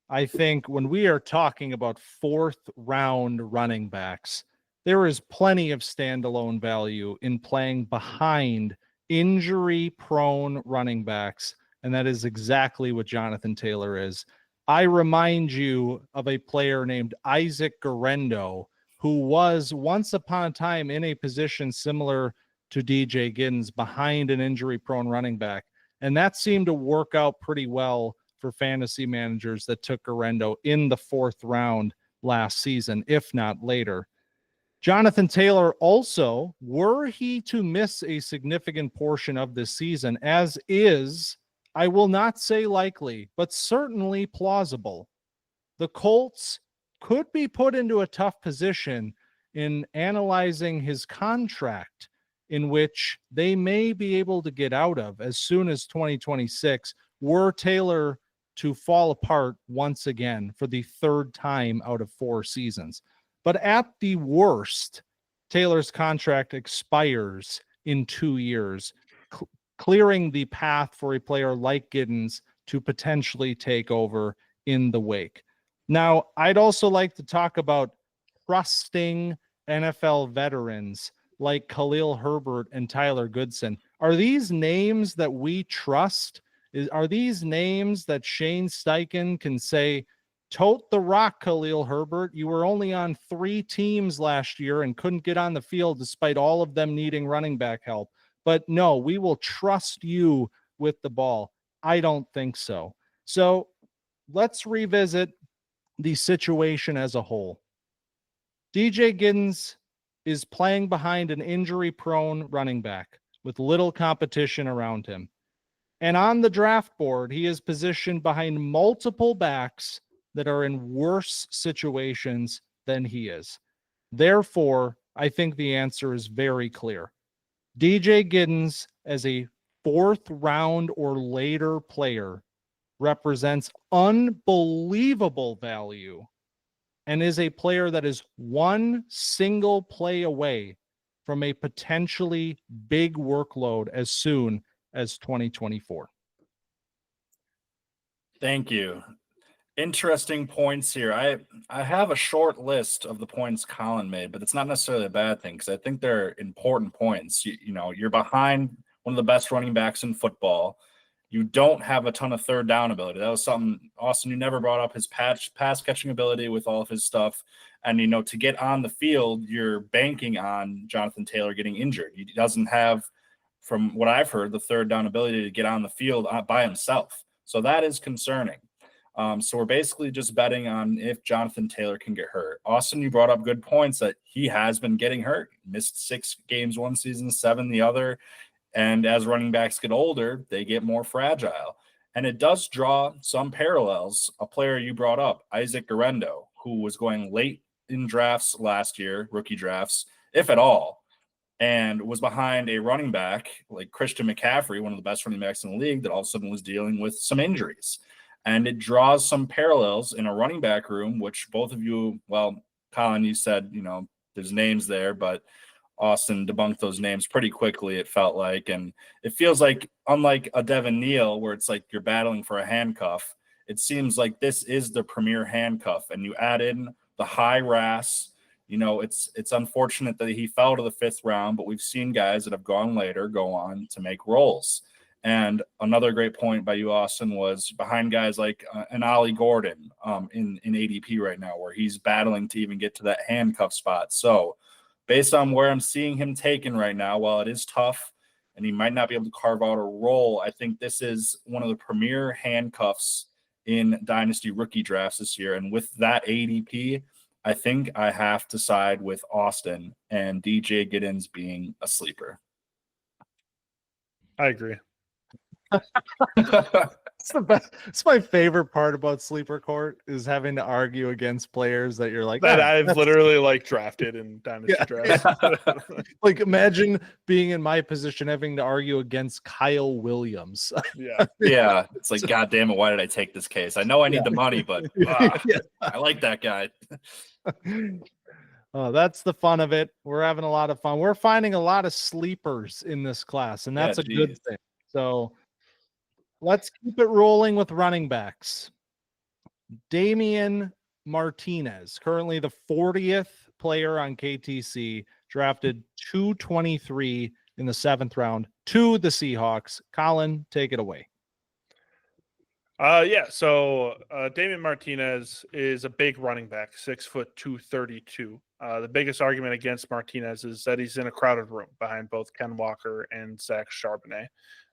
I think when we are talking about fourth round running backs, there is plenty of standalone value in playing behind injury-prone running backs, and that is exactly what Jonathan Taylor is. I remind you of a player named Isaac Guerendo, who was once upon a time in a position similar to DJ Giddens behind an injury-prone running back, and that seemed to work out pretty well for fantasy managers that took Guerendo in the fourth round last season, if not later. Jonathan Taylor also, were he to miss a significant portion of this season, as is, I will not say likely, but certainly plausible, the Colts could be put into a tough position in analyzing his contract, in which they may be able to get out of as soon as 2026, were Taylor to fall apart once again for the third time out of 4 seasons. But at the worst, Taylor's contract expires in 2 years, clearing the path for a player like Giddens to potentially take over in the wake. Now, I'd also like to talk about trusting NFL veterans like Khalil Herbert and Tyler Goodson. Are these names that we trust? Are these names that Shane Steichen can say, tote the rock, Khalil Herbert? You were only on 3 teams last year and couldn't get on the field despite all of them needing running back help. But no, we will trust you with the ball. I don't think so. So let's revisit the situation as a whole. DJ Giddens is playing behind an injury-prone running back with little competition around him. And on the draft board, he is positioned behind multiple backs that are in worse situations than he is. Therefore, I think the answer is very clear. DJ Giddens, as a fourth round or later player, represents unbelievable value and is a player that is one single play away from a potentially big workload as soon as 2024. Thank you. Interesting points here. I have a short list of the points Collin made, but it's not necessarily a bad thing because I think they're important points. You know, you're behind one of the best running backs in football. You don't have a ton of third down ability. That was something, Austin, you never brought up his pass catching ability with all of his stuff. And, you know, to get on the field, you're banking on Jonathan Taylor getting injured. He doesn't have, from what I've heard, the third down ability to get on the field by himself. So that is concerning. So we're basically just betting on if Jonathan Taylor can get hurt. Austin, you brought up good points that he has been getting hurt. Missed 6 games one season, 7 the other. And as running backs get older, they get more fragile. And it does draw some parallels. A player you brought up, Isaac Guerendo, who was going late in drafts last year, rookie drafts, if at all, and was behind a running back like Christian McCaffrey, one of the best running backs in the league, that all of a sudden was dealing with some injuries. And it draws some parallels in a running back room, which both of you, well, Collin, you said, you know, there's names there, but Austin debunked those names pretty quickly, it felt like. And it feels like, unlike a Devin Neal, where it's like you're battling for a handcuff, it seems like this is the premier handcuff. And you add in the high RAS. You know, it's unfortunate that he fell to the 5th round, but we've seen guys that have gone later go on to make roles. And another great point by you, Austin, was behind guys like an Ollie Gordon in ADP right now, where he's battling to even get to that handcuff spot. So based on where I'm seeing him taken right now, while it is tough and he might not be able to carve out a role, I think this is one of the premier handcuffs in Dynasty rookie drafts this year. And with that ADP, I think I have to side with Austin and DJ Giddens being a sleeper. I agree. It's the best. It's my favorite part about Sleeper Court is having to argue against players that you're like, That "Ah, I've that's-" literally like drafted in Dynasty drafts. Like, imagine being in my position having to argue against Kyle Williams. Yeah. Yeah, it's like, God damn it, why did I take this case? I know I need the money, but Yeah. I like that guy. Oh, that's the fun of it. We're having a lot of fun. We're finding a lot of sleepers in this class, and that's Yeah, a good geez. thing. So Let's keep it rolling with running backs. Damien Martinez, currently the 40th player on KTC, drafted 223 in the 7th round to the Seahawks. Collin, take it away. So Damien Martinez is a big running back, 6'2", 232. The biggest argument against Martinez is that he's in a crowded room behind both Ken Walker and Zach Charbonnet.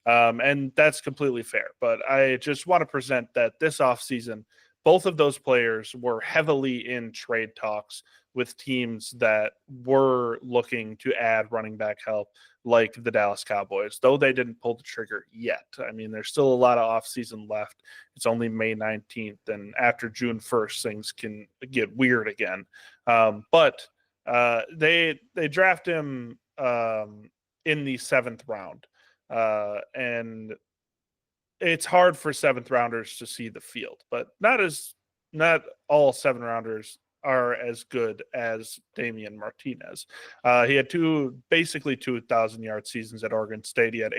And that's completely fair. But I just want to present that this offseason, both of those players were heavily in trade talks with teams that were looking to add running back help, like the Dallas Cowboys, though they didn't pull the trigger yet. I mean, there's still a lot of offseason left. It's only May 19th, and after June 1st, things can get weird again. But they draft him in the 7th round, and it's hard for 7th rounders to see the field, but not all 7 rounders are as good as Damien Martinez. He had basically 2,000-yard seasons at Oregon State. He had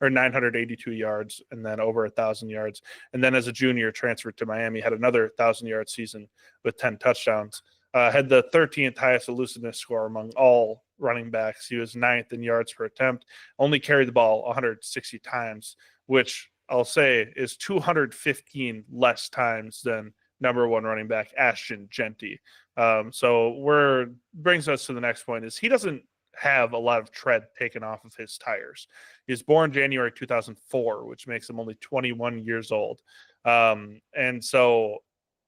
982 yards and then over 1,000 yards. And then as a junior, transferred to Miami, had another 1,000-yard season with 10 touchdowns. Had the 13th highest elusiveness score among all running backs. He was 9th in yards per attempt, only carried the ball 160 times, which I'll say is 215 less times than number 1 running back Ashton Genty. So brings us to the next point is he doesn't have a lot of tread taken off of his tires. He was born January 2004, which makes him only 21 years old. And so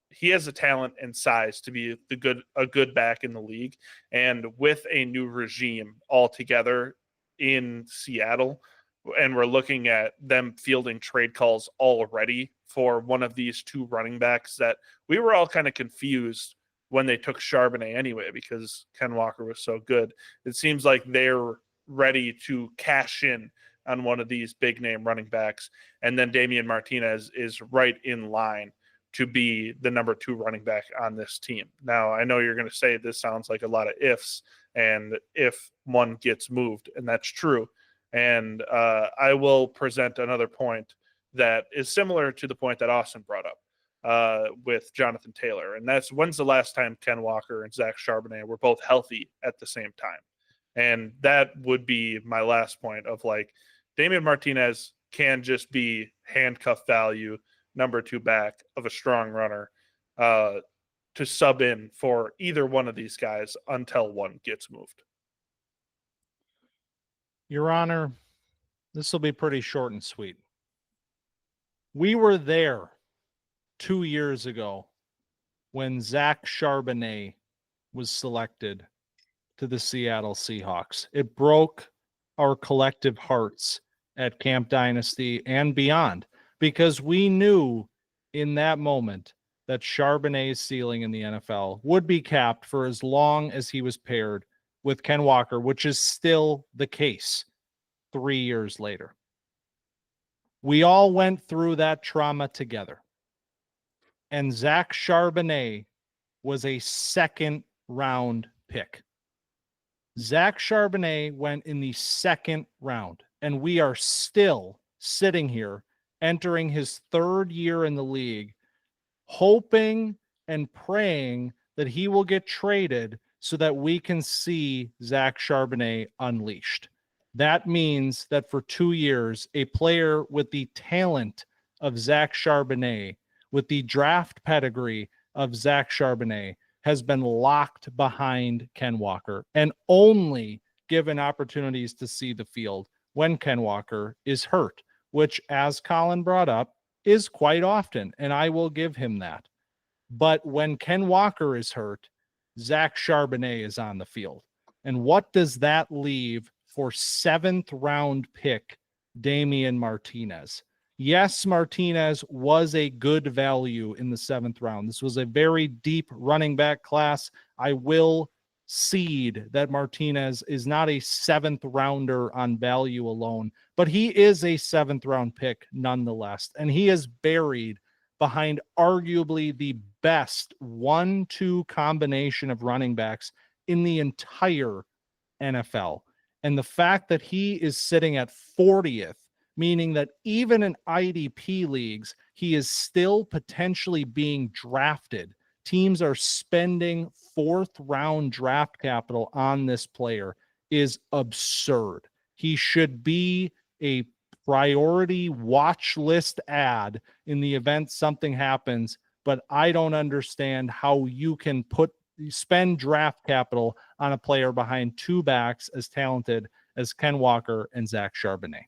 he has a talent and size to be a good back in the league. And with a new regime altogether in Seattle, and we're looking at them fielding trade calls already for one of these 2 running backs that we were all kind of confused when they took Charbonnet anyway, because Ken Walker was so good. It seems like they're ready to cash in on one of these big name running backs. And then Damien Martinez is right in line to be the number 2 running back on this team. Now, I know you're going to say this sounds like a lot of ifs, and if one gets moved, and that's true. And I will present another point that is similar to the point that Austin brought up with Jonathan Taylor. And that's, when's the last time Ken Walker and Zach Charbonnet were both healthy at the same time? And that would be my last point of like, Damien Martinez can just be handcuff value, number 2 back of a strong runner to sub in for either one of these guys until one gets moved. Your Honor, this will be pretty short and sweet. We were there 2 years ago when Zach Charbonnet was selected to the Seattle Seahawks. It broke our collective hearts at Camp Dynasty and beyond, because we knew in that moment that Charbonnet's ceiling in the NFL would be capped for as long as he was paired with Ken Walker, which is still the case 3 years later. We all went through that trauma together. And Zach Charbonnet was a 2nd round pick. Zach Charbonnet went in the 2nd round, and we are still sitting here entering his 3rd year in the league, hoping and praying that he will get traded so that we can see Zach Charbonnet unleashed. That means that for 2 years, a player with the talent of Zach Charbonnet, with the draft pedigree of Zach Charbonnet, has been locked behind Ken Walker and only given opportunities to see the field when Ken Walker is hurt, which, as Collin brought up, is quite often, and I will give him that. But when Ken Walker is hurt, Zach Charbonnet is on the field. And what does that leave for 7th round pick Damien Martinez? Yes, Martinez was a good value in the 7th round. This was a very deep running back class. I will cede that Martinez is not a 7th rounder on value alone, but he is a 7th round pick nonetheless. And he is buried behind arguably the best 1-2 combination of running backs in the entire NFL. And the fact that he is sitting at 40th meaning that even in IDP leagues, he is still potentially being drafted. Teams are spending 4th round draft capital on this player is absurd. He should be a priority watch list ad in the event something happens, but I don't understand how you can spend draft capital on a player behind 2 backs as talented as Ken Walker and Zach Charbonnet.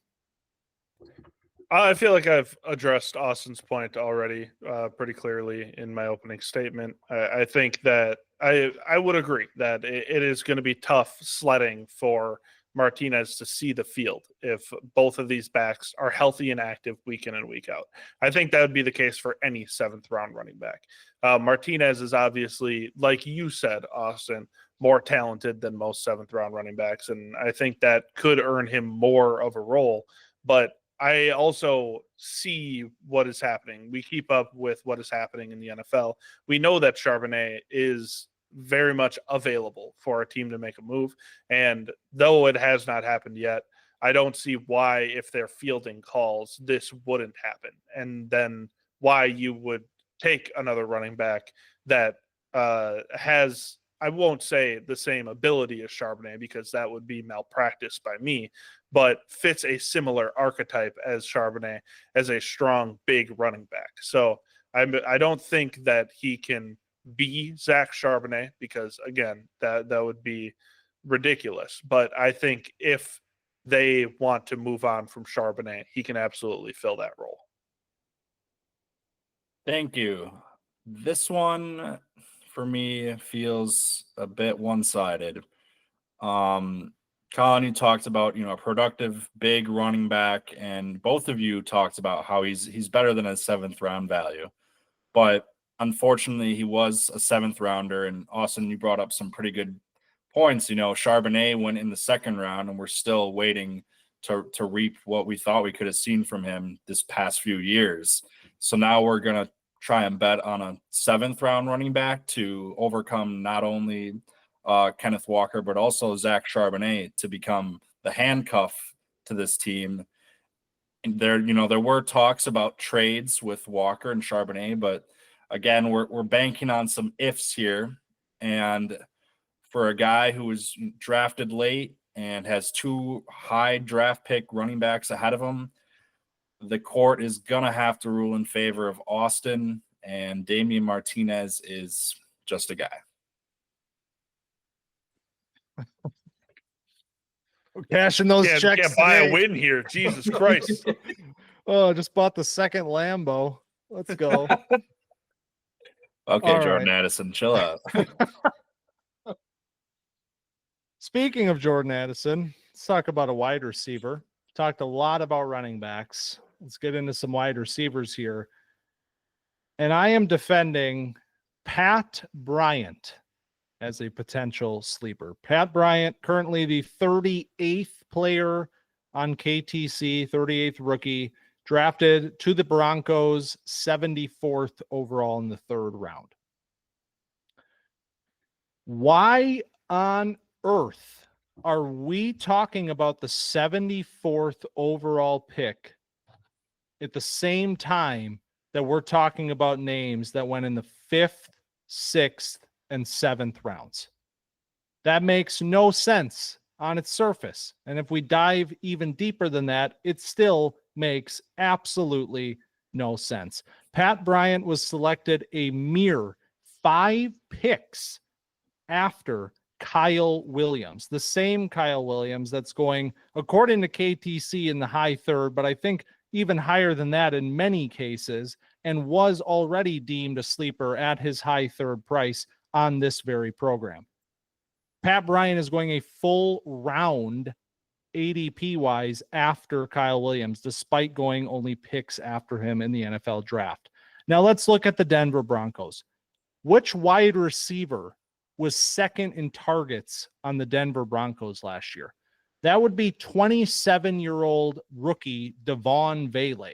I feel like I've addressed Austin's point already pretty clearly in my opening statement. I think that I would agree that it is going to be tough sledding for Martinez to see the field if both of these backs are healthy and active week in and week out. I think that would be the case for any 7th round running back. Martinez is obviously, like you said, Austin, more talented than most 7th round running backs. And I think that could earn him more of a role. But I also see what is happening. We keep up with what is happening in the NFL. We know that Charbonnet is very much available for a team to make a move. And though it has not happened yet, I don't see why, if they're fielding calls, this wouldn't happen. And then why you would take another running back that has, I won't say the same ability as Charbonnet because that would be malpractice by me, but fits a similar archetype as Charbonnet as a strong, big running back. So I don't think that he can be Zach Charbonnet because, again, that would be ridiculous. But I think if they want to move on from Charbonnet, he can absolutely fill that role. Thank you. This one for me feels a bit one-sided. Collin, you talked about, a productive big running back, and both of you talked about how he's better than a 7th round value. But unfortunately, he was a 7th rounder, and Austin, you brought up some pretty good points. Charbonnet went in the 2nd round, and we're still waiting to reap what we thought we could have seen from him this past few years. So now we're going to try and bet on a 7th round running back to overcome not only Kenneth Walker, but also Zach Charbonnet to become the handcuff to this team. And there were talks about trades with Walker and Charbonnet, but again, we're banking on some ifs here. And for a guy who was drafted late and has 2 high draft pick running backs ahead of him, the court is going to have to rule in favor of Austin, and Damien Martinez is just a guy. We're cashing those checks. Can't buy today. a win here. Jesus Christ. Oh, just bought the 2nd Lambo. Let's go. Okay, All Jordan right. Addison, chill out. Speaking of Jordan Addison, let's talk about a wide receiver. Talked a lot about running backs. Let's get into some wide receivers here. And I am defending Pat Bryant as a potential sleeper. Pat Bryant, currently the 38th player on KTC, 38th rookie, drafted to the Broncos, 74th overall in the 3rd round. Why on earth are we talking about the 74th overall pick at the same time that we're talking about names that went in the 5th, 6th, and 7th rounds? That makes no sense on its surface. And if we dive even deeper than that, it still makes absolutely no sense. Pat Bryant was selected a mere 5 picks after Kyle Williams, the same Kyle Williams that's going, according to KTC, in the high 3rd, but I think even higher than that in many cases, and was already deemed a sleeper at his high 3rd price on this very program. Pat Bryant is going a full round ADP wise after Kyle Williams, despite going only picks after him in the NFL draft. Now let's look at the Denver Broncos. Which wide receiver was 2nd in targets on the Denver Broncos last year? That would be 27-year-old rookie Devon Vele,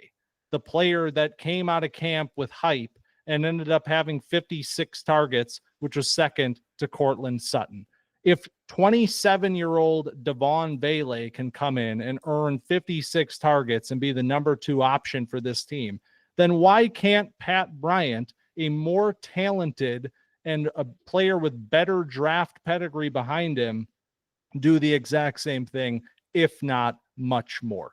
the player that came out of camp with hype and ended up having 56 targets, which was 2nd to Cortland Sutton. If 27-year-old Devon Bailey can come in and earn 56 targets and be the number 2 option for this team, then why can't Pat Bryant, a more talented and a player with better draft pedigree behind him, do the exact same thing, if not much more?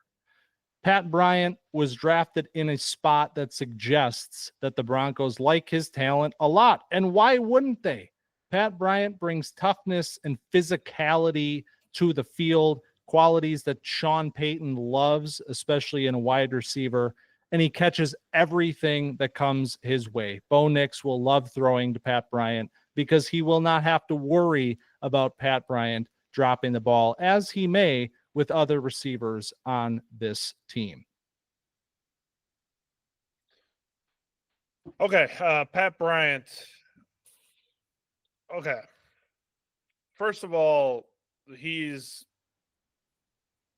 Pat Bryant was drafted in a spot that suggests that the Broncos like his talent a lot. And why wouldn't they? Pat Bryant brings toughness and physicality to the field, qualities that Sean Payton loves, especially in a wide receiver, and he catches everything that comes his way. Bo Nix will love throwing to Pat Bryant because he will not have to worry about Pat Bryant dropping the ball, as he may with other receivers on this team. Okay, Pat Bryant. Okay. First of all, he's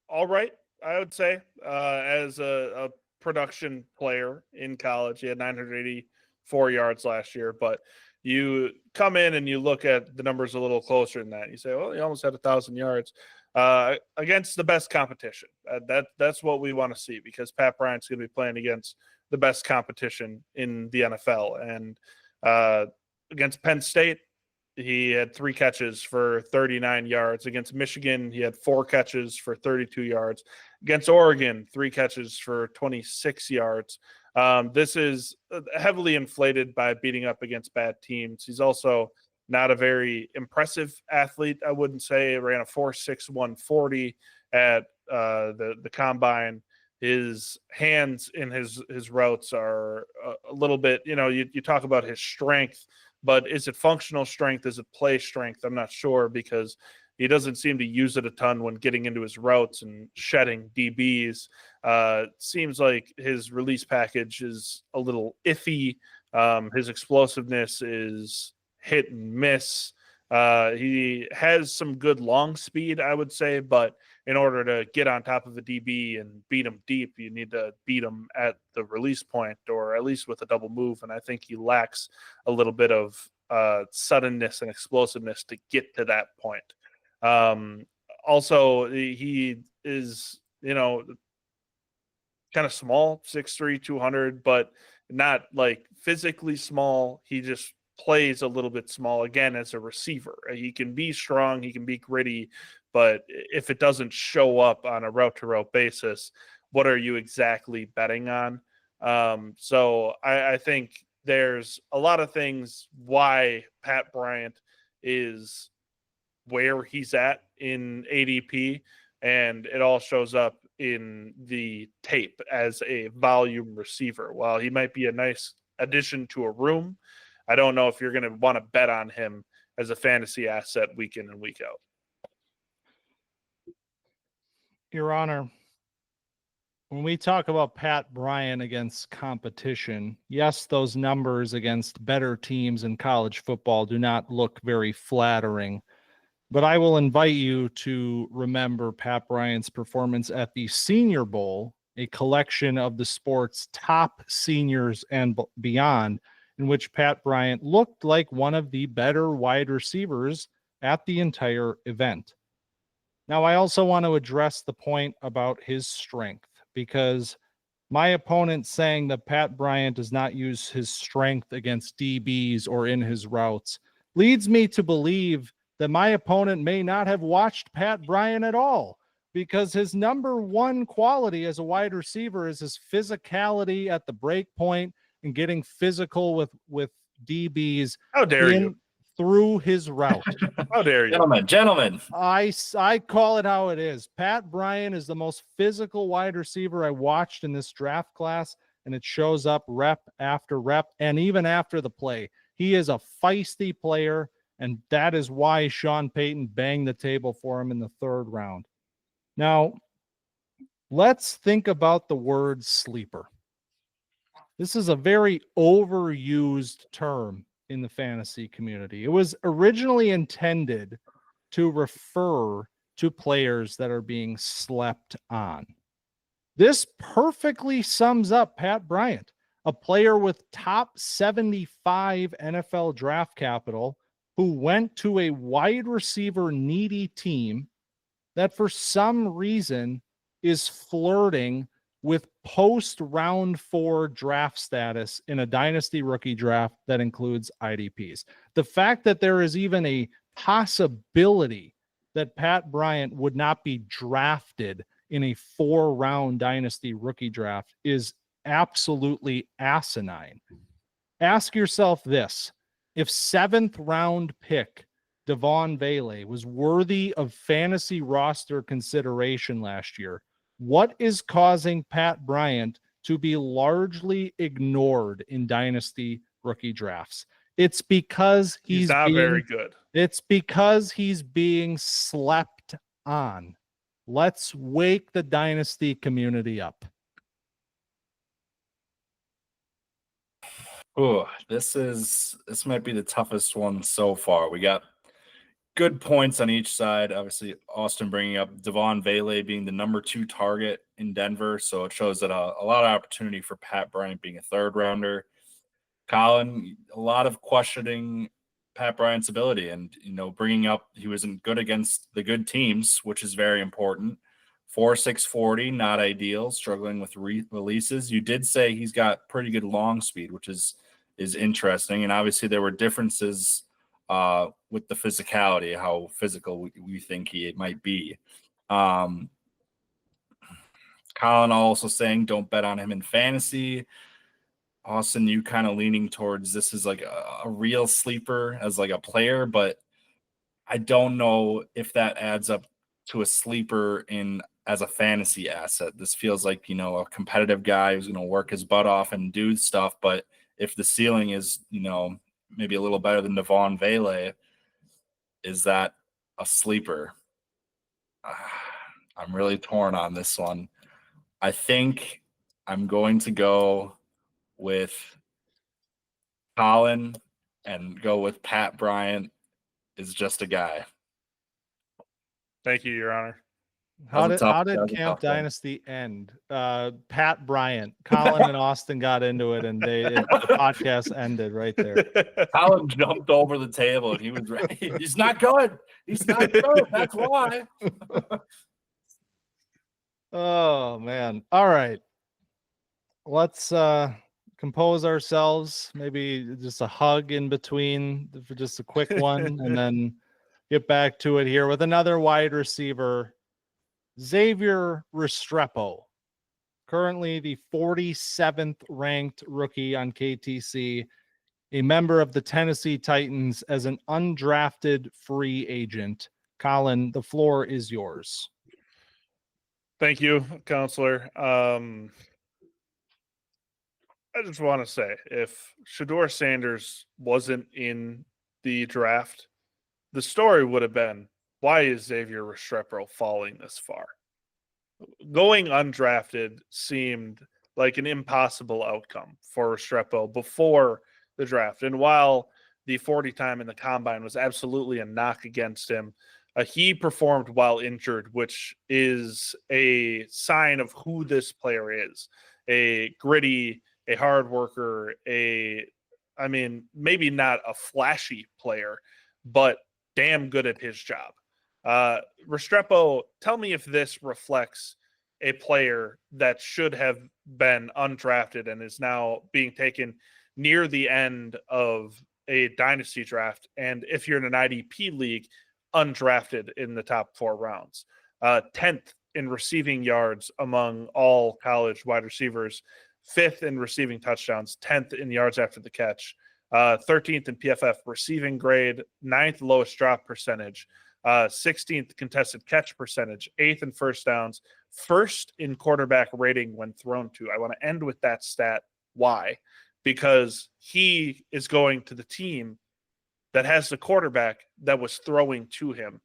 all right, I would say, as a production player in college. He had 984 yards last year, but you come in and you look at the numbers a little closer than that. You say, well, he almost had 1,000 yards against the best competition. That's what we want to see, because Pat Bryant's going to be playing against the best competition in the NFL. And against Penn State, he had 3 catches for 39 yards. Against Michigan, he had 4 catches for 32 yards. Against Oregon, 3 catches for 26 yards. This is heavily inflated by beating up against bad teams. He's also not a very impressive athlete, I wouldn't say. He ran a 4.6 140 at the combine. His hands in his routes are a little bit, you talk about his strength, but is it functional strength? Is it play strength? I'm not sure, because he doesn't seem to use it a ton when getting into his routes and shedding DBs. Seems like his release package is a little iffy. His explosiveness is hit and miss. He has some good long speed, I would say, but in order to get on top of a DB and beat him deep, you need to beat him at the release point, or at least with a double move. And I think he lacks a little bit of suddenness and explosiveness to get to that point. Also, he is, kind of small, 6'3", 200, but not like physically small. He just plays a little bit small, again, as a receiver. He can be strong, he can be gritty, but if it doesn't show up on a route-to-route basis, what are you exactly betting on? So I think there's a lot of things why Pat Bryant is where he's at in ADP, and it all shows up in the tape as a volume receiver. While he might be a nice addition to a room, I don't know if you're going to want to bet on him as a fantasy asset week in and week out. Your Honor, when we talk about Pat Bryant against competition, yes, those numbers against better teams in college football do not look very flattering. But I will invite you to remember Pat Bryant's performance at the Senior Bowl, a collection of the sport's top seniors and beyond, in which Pat Bryant looked like one of the better wide receivers at the entire event. Now, I also want to address the point about his strength, because my opponent saying that Pat Bryant does not use his strength against DBs or in his routes leads me to believe that my opponent may not have watched Pat Bryant at all, because his number one quality as a wide receiver is his physicality at the break point and getting physical with DBs. How dare you? Through his route. How dare you? Gentlemen. I call it how it is. Pat Bryant is the most physical wide receiver I watched in this draft class, and it shows up rep after rep and even after the play. He is a feisty player, and that is why Sean Payton banged the table for him in the 3rd round. Now, let's think about the word sleeper. This is a very overused term in the fantasy community. It was originally intended to refer to players that are being slept on. This perfectly sums up Pat Bryant, a player with top 75 NFL draft capital, who went to a wide receiver needy team that for some reason is flirting with post round 4 draft status in a dynasty rookie draft that includes IDPs. The fact that there is even a possibility that Pat Bryant would not be drafted in a 4-round dynasty rookie draft is absolutely asinine. Ask yourself this: if 7th round pick Devon Vele was worthy of fantasy roster consideration last year, what is causing Pat Bryant to be largely ignored in dynasty rookie drafts? It's because He's not very good. It's because he's being slept on. Let's wake the dynasty community up. Oh, this might be the toughest one so far. We got good points on each side. Obviously, Austin bringing up Devon Vele being the number 2 target in Denver, so it shows that a lot of opportunity for Pat Bryant being a 3rd rounder. Collin, a lot of questioning Pat Bryant's ability, and bringing up he wasn't good against the good teams, which is very important. 4.6 40, not ideal, struggling with releases. You did say he's got pretty good long speed, which is interesting, and obviously there were differences with the physicality, how physical we think he might be. Collin also saying don't bet on him in fantasy. Austin, you kind of leaning towards this is like a real sleeper as like a player, but I don't know if that adds up to a sleeper as a fantasy asset. This feels like, a competitive guy who's going to work his butt off and do stuff, but if the ceiling is, maybe a little better than Devon Vele, is that a sleeper? I'm really torn on this one. I think I'm going to go with Collin and go with Pat Bryant is just a guy. Thank you, Your Honor. How did Camp Dynasty end? Pat Bryant, Collin and Austin got into it, and the podcast ended right there. Collin jumped over the table, and he was ready. He's not good. He's not good. That's why. Oh, man. All right. Let's compose ourselves. Maybe just a hug in between for just a quick one, and then get back to it here with another wide receiver. Xavier Restrepo, currently the 47th ranked rookie on KTC, a member of the Tennessee Titans as an undrafted free agent. Collin, the floor is yours. Thank you, Counselor. I just want to say, if Shedeur Sanders wasn't in the draft, the story would have been, why is Xavier Restrepo falling this far? Going undrafted seemed like an impossible outcome for Restrepo before the draft. And while the 40 time in the combine was absolutely a knock against him, he performed while injured, which is a sign of who this player is. A gritty, a hard worker, maybe not a flashy player, but damn good at his job. Restrepo, tell me if this reflects a player that should have been undrafted and is now being taken near the end of a dynasty draft. And if you're in an IDP league, undrafted in the top 4 rounds. 10th in receiving yards among all college wide receivers, 5th in receiving touchdowns, 10th in yards after the catch, 13th in PFF receiving grade, 9th lowest drop percentage, 16th contested catch percentage, 8th in first downs, 1st in quarterback rating when thrown to. I want to end with that stat. Why? Because he is going to the team that has the quarterback that was throwing to him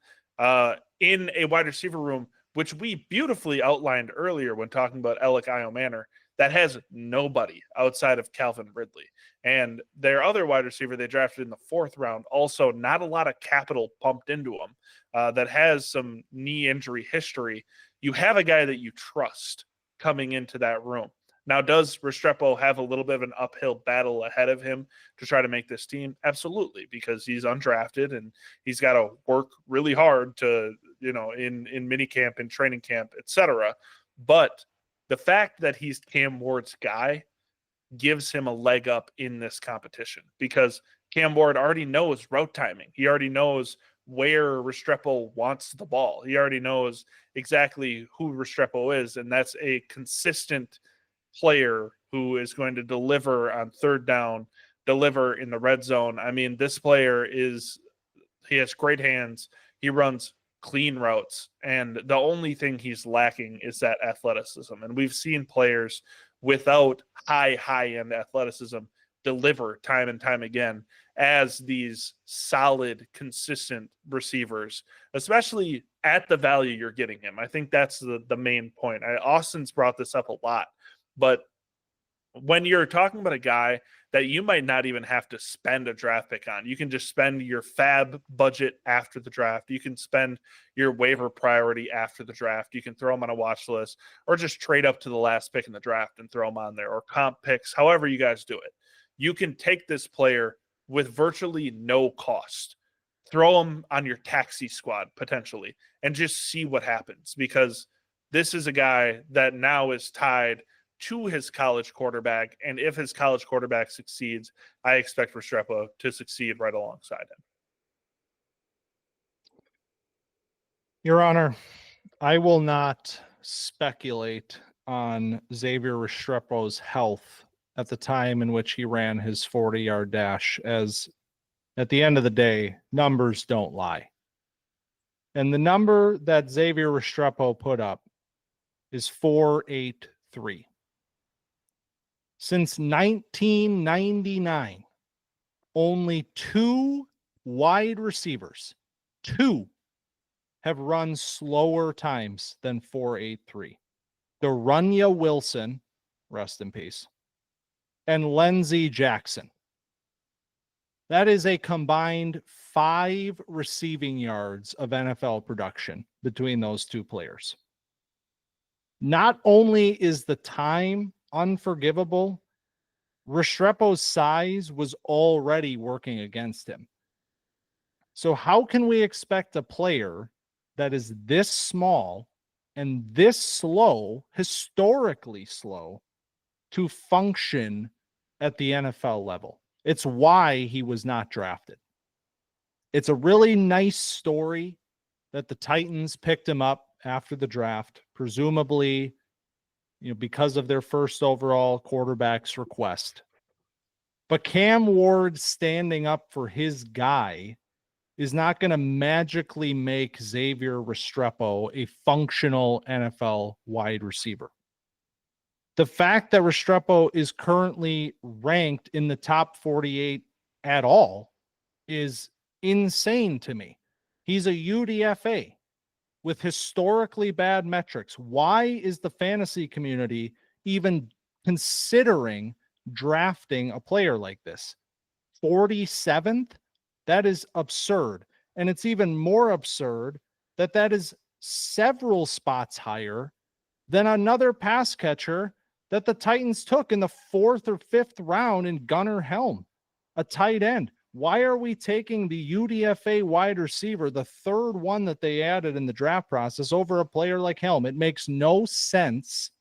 in a wide receiver room, which we beautifully outlined earlier when talking about Elic Ayomanor, that has nobody outside of Calvin Ridley. And their other wide receiver they drafted in the 4th round, also not a lot of capital pumped into him, that has some knee injury history. You have a guy that you trust coming into that room. Now, does Restrepo have a little bit of an uphill battle ahead of him to try to make this team? Absolutely, because he's undrafted and he's got to work really hard to, in minicamp and training camp, etc. But the fact that he's Cam Ward's guy gives him a leg up in this competition, because Cam Ward already knows route timing. He already knows where Restrepo wants the ball. He already knows exactly who Restrepo is, and that's a consistent player who is going to deliver on third down, deliver in the red zone. I mean, this player he has great hands. He runs clean routes, and the only thing he's lacking is that athleticism. And we've seen players without high-end athleticism deliver time and time again as these solid, consistent receivers, especially at the value you're getting him. I think that's the main point. Austin's brought this up a lot, but when you're talking about a guy that you might not even have to spend a draft pick on, you can just spend your fab budget after the draft. You can spend your waiver priority after the draft. You can throw him on a watch list, or just trade up to the last pick in the draft and throw him on there, or comp picks, however you guys do it. You can take this player with virtually no cost, throw him on your taxi squad potentially, and just see what happens, because this is a guy that now is tied to his college quarterback. And if his college quarterback succeeds, I expect Restrepo to succeed right alongside him. Your Honor, I will not speculate on Xavier Restrepo's health at the time in which he ran his 40-yard dash, as at the end of the day, numbers don't lie. And the number that Xavier Restrepo put up is 4.83. Since 1999, only 2 wide receivers, 2, have run slower times than 4.83. Darunya Wilson, rest in peace, and Lindsey Jackson. That is a combined 5 receiving yards of NFL production between those 2 players. Not only is the time unforgivable, Restrepo's size was already working against him. So how can we expect a player that is this small and this slow, historically slow, to function at the NFL level? It's why he was not drafted. It's a really nice story that the Titans picked him up after the draft, presumably, because of their first overall quarterback's request. But Cam Ward standing up for his guy is not going to magically make Xavier Restrepo a functional NFL wide receiver. The fact that Restrepo is currently ranked in the top 48 at all is insane to me. He's a UDFA with historically bad metrics. Why is the fantasy community even considering drafting a player like this? 47th? That is absurd. And it's even more absurd that is several spots higher than another pass catcher that the Titans took in the 4th or 5th round in Gunnar Helm, a tight end. Why are we taking the UDFA wide receiver, the 3rd one that they added in the draft process, over a player like Helm? It makes no sense,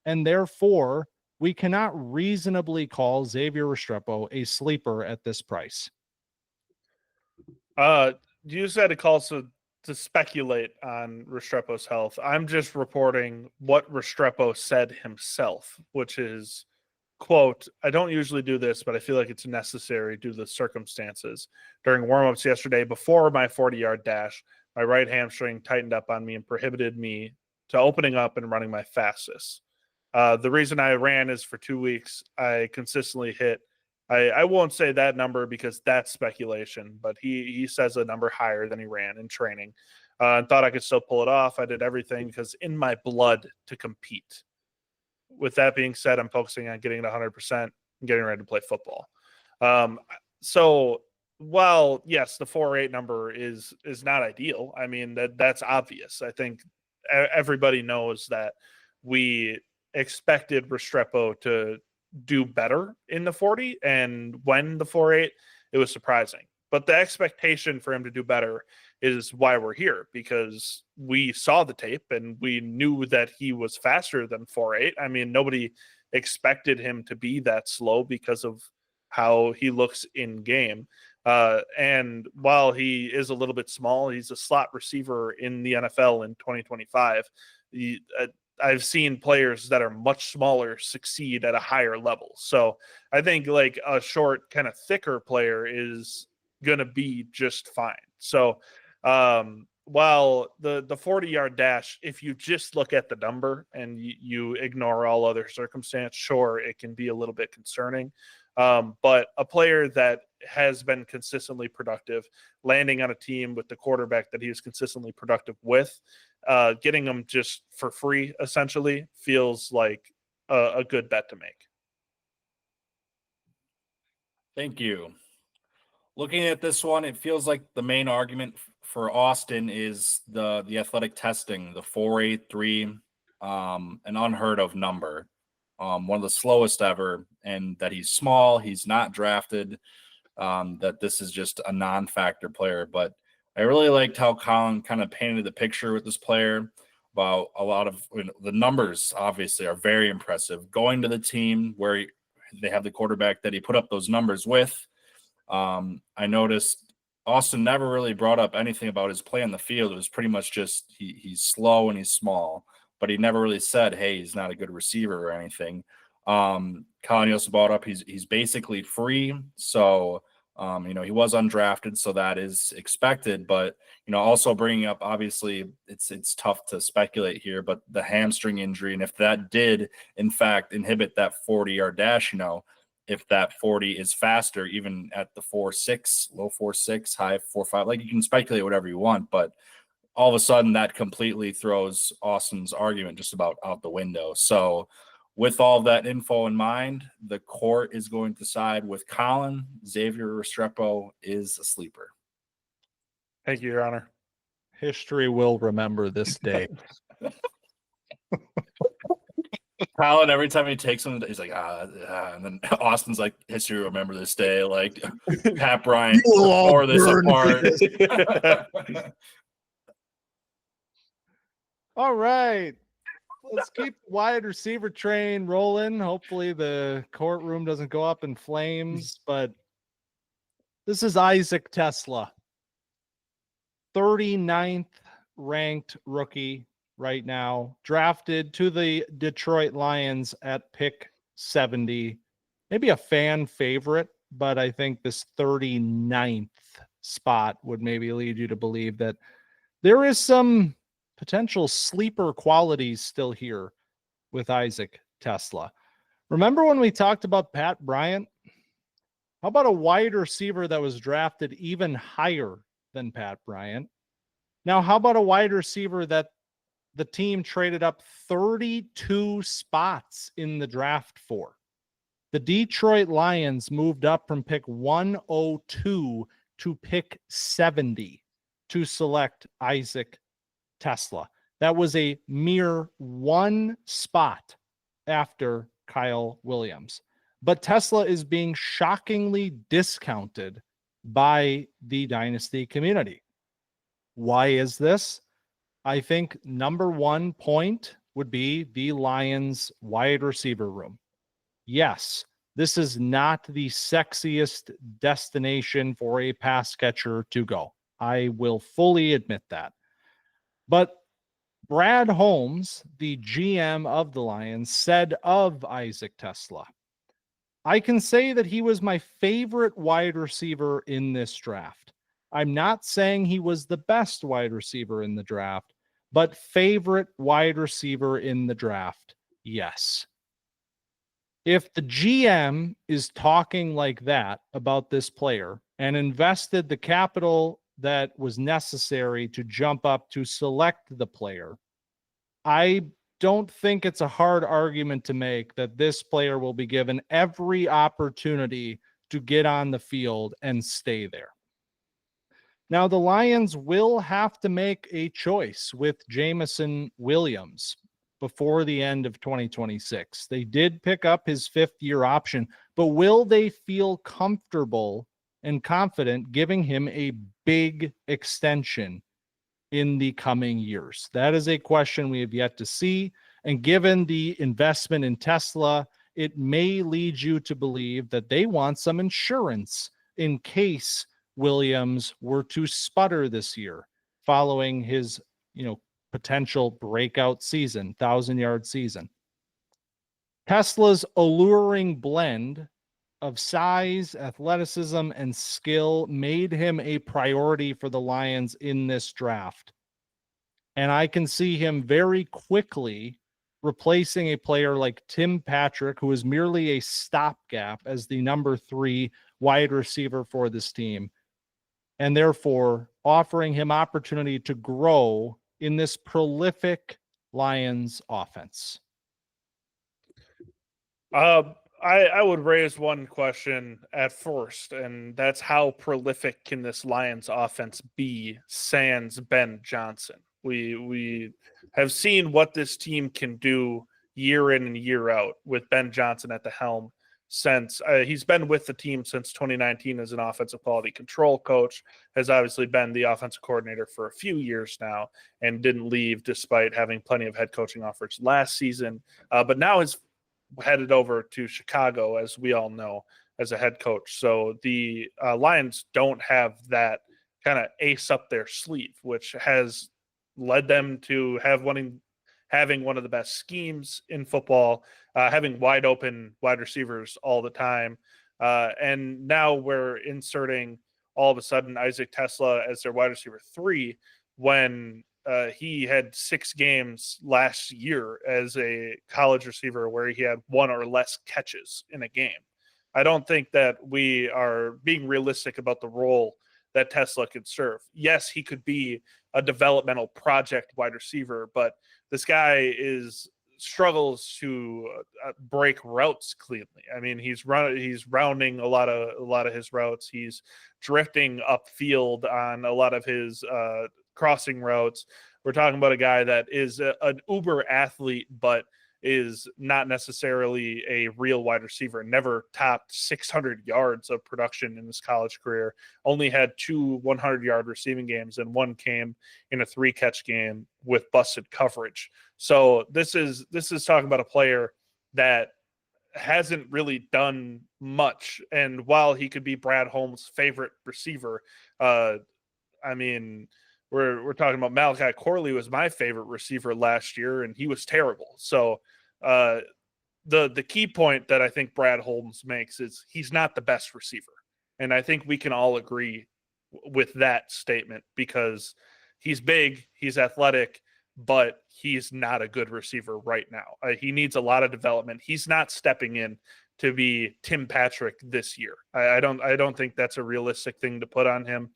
and therefore we cannot reasonably call Xavier Restrepo a sleeper at this price. You said it calls to speculate on Restrepo's health. I'm just reporting what Restrepo said himself, which is, quote, "I don't usually do this, but I feel like it's necessary due to the circumstances. During warmups yesterday, before my 40-yard dash, my right hamstring tightened up on me and prohibited me to opening up and running my fastest. The reason I ran is for 2 weeks, I consistently hit, I won't say that number because that's speculation, but he says a number higher than he ran in training, and thought I could still pull it off. I did everything because in my blood to compete. With that being said, I'm focusing on getting it 100% and getting ready to play football." So while, yes, the 4.8 number is not ideal, I mean, that's obvious. I think everybody knows that we expected Restrepo to do better in the 40, and when the 4.8, it was surprising. But the expectation for him to do better is why we're here, because we saw the tape and we knew that he was faster than 4.8. I mean, nobody expected him to be that slow because of how he looks in game. And while he is a little bit small, he's a slot receiver in the NFL in 2025. I've seen players that are much smaller succeed at a higher level. So I think like a short, kind of thicker player is going to be just fine. So while the 40-yard dash, if you just look at the number and you ignore all other circumstance, sure, it can be a little bit concerning. But a player that has been consistently productive, landing on a team with the quarterback that he was consistently productive with, getting him just for free, essentially, feels like a good bet to make. Thank you. Looking at this one, it feels like the main argument for Austin is the athletic testing, the 4.83, an unheard of number, one of the slowest ever, and that he's small, he's not drafted, that this is just a non-factor player. But I really liked how Collin kind of painted the picture with this player about a lot of the numbers. Obviously, are very impressive. Going to the team where they have the quarterback that he put up those numbers with. I noticed Austin never really brought up anything about his play on the field. It was pretty much just he's slow and he's small, but he never really said, hey, he's not a good receiver or anything. Collin also brought up he's basically free. So, he was undrafted, so that is expected. But, also bringing up, obviously, it's tough to speculate here, but the hamstring injury, and if that did, in fact, inhibit that 40-yard dash, if that 40 is faster, even at the 4.6, low 4.6, high 4.5, like you can speculate whatever you want, but all of a sudden that completely throws Austin's argument just about out the window. So with all that info in mind, the court is going to side with Collin. Xavier Restrepo is a sleeper. Thank you, Your Honor. History will remember this day. Collin, every time he takes him, he's like, and then Austin's like, history will remember this day, like Pat Bryant tore this apart. All right. Let's keep the wide receiver train rolling. Hopefully the courtroom doesn't go up in flames, but this is Isaac TeSlaa, 39th ranked rookie right now, drafted to the Detroit Lions at pick 70. Maybe a fan favorite, but I think this 39th spot would maybe lead you to believe that there is some potential sleeper qualities still here with Isaac TeSlaa. Remember when we talked about Pat Bryant? How about a wide receiver that was drafted even higher than Pat Bryant? Now, how about a wide receiver that the team traded up 32 spots in the draft for? The Detroit Lions moved up from pick 102 to pick 70 to select Isaac TeSlaa. That was a mere one spot after Kyle Williams. But TeSlaa is being shockingly discounted by the Dynasty community. Why is this? I think number one point would be the Lions wide receiver room. Yes, this is not the sexiest destination for a pass catcher to go. I will fully admit that. But Brad Holmes, the GM of the Lions, said of Isaac TeSlaa, I can say that he was my favorite wide receiver in this draft. I'm not saying he was the best wide receiver in the draft, but favorite wide receiver in the draft, yes. If the GM is talking like that about this player and invested the capital that was necessary to jump up to select the player, I don't think it's a hard argument to make that this player will be given every opportunity to get on the field and stay there. Now, the Lions will have to make a choice with Jameson Williams. before the end of 2026. They did pick up his 5th-year option, but will they feel comfortable and confident giving him a big extension in the coming years? That is a question we have yet to see. And given the investment in TeSlaa, it may lead you to believe that they want some insurance in case Williams were to sputter this year following his, potential breakout season, 1,000-yard season. TeSlaa's alluring blend of size, athleticism, and skill made him a priority for the Lions in this draft. And I can see him very quickly replacing a player like Tim Patrick, who is merely a stopgap as the number 3 wide receiver for this team, and therefore offering him opportunity to grow in this prolific Lions offense. I would raise one question at first, and that's how prolific can this Lions offense be sans Ben Johnson? We have seen what this team can do year in and year out with Ben Johnson at the helm since he's been with the team since 2019 as an offensive quality control coach, has obviously been the offensive coordinator for a few years now and didn't leave despite having plenty of head coaching offers last season, but now is headed over to Chicago, as we all know, as a head coach. So the Lions don't have that kind of ace up their sleeve, which has led them to having one of the best schemes in football, having wide open wide receivers all the time. And now we're inserting all of a sudden Isaac TeSlaa as their wide receiver 3 when he had 6 games last year as a college receiver where he had 1 or less catches in a game. I don't think that we are being realistic about the role that TeSlaa could serve. Yes, he could be a developmental project wide receiver, but this guy struggles to break routes cleanly. I mean, he's rounding a lot of his routes. He's drifting upfield on a lot of his crossing routes. We're talking about a guy that is an uber athlete, but is not necessarily a real wide receiver. Never topped 600 yards of production in his college career. Only had 2 100-yard receiving games, and 1 came in a 3-catch game with busted coverage. So this is talking about a player that hasn't really done much. And while he could be Brad Holmes' favorite receiver, I mean, we're talking about Malachi Corley was my favorite receiver last year, and he was terrible. So the key point that I think Brad Holmes makes is he's not the best receiver. And I think we can all agree with that statement because he's big, he's athletic, but he's not a good receiver right now. He needs a lot of development. He's not stepping in to be Tim Patrick this year. I don't think that's a realistic thing to put on him.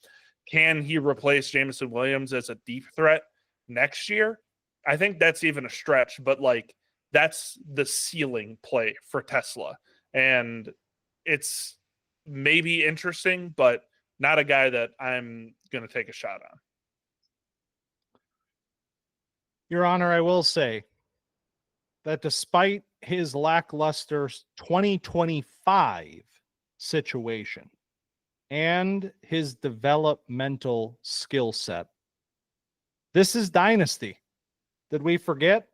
Can he replace Jameson Williams as a deep threat next year? I think that's even a stretch, but that's the ceiling play for TeSlaa. And it's maybe interesting, but not a guy that I'm going to take a shot on. Your Honor, I will say that despite his lackluster 2025 situation and his developmental skill set, this is Dynasty. Did we forget?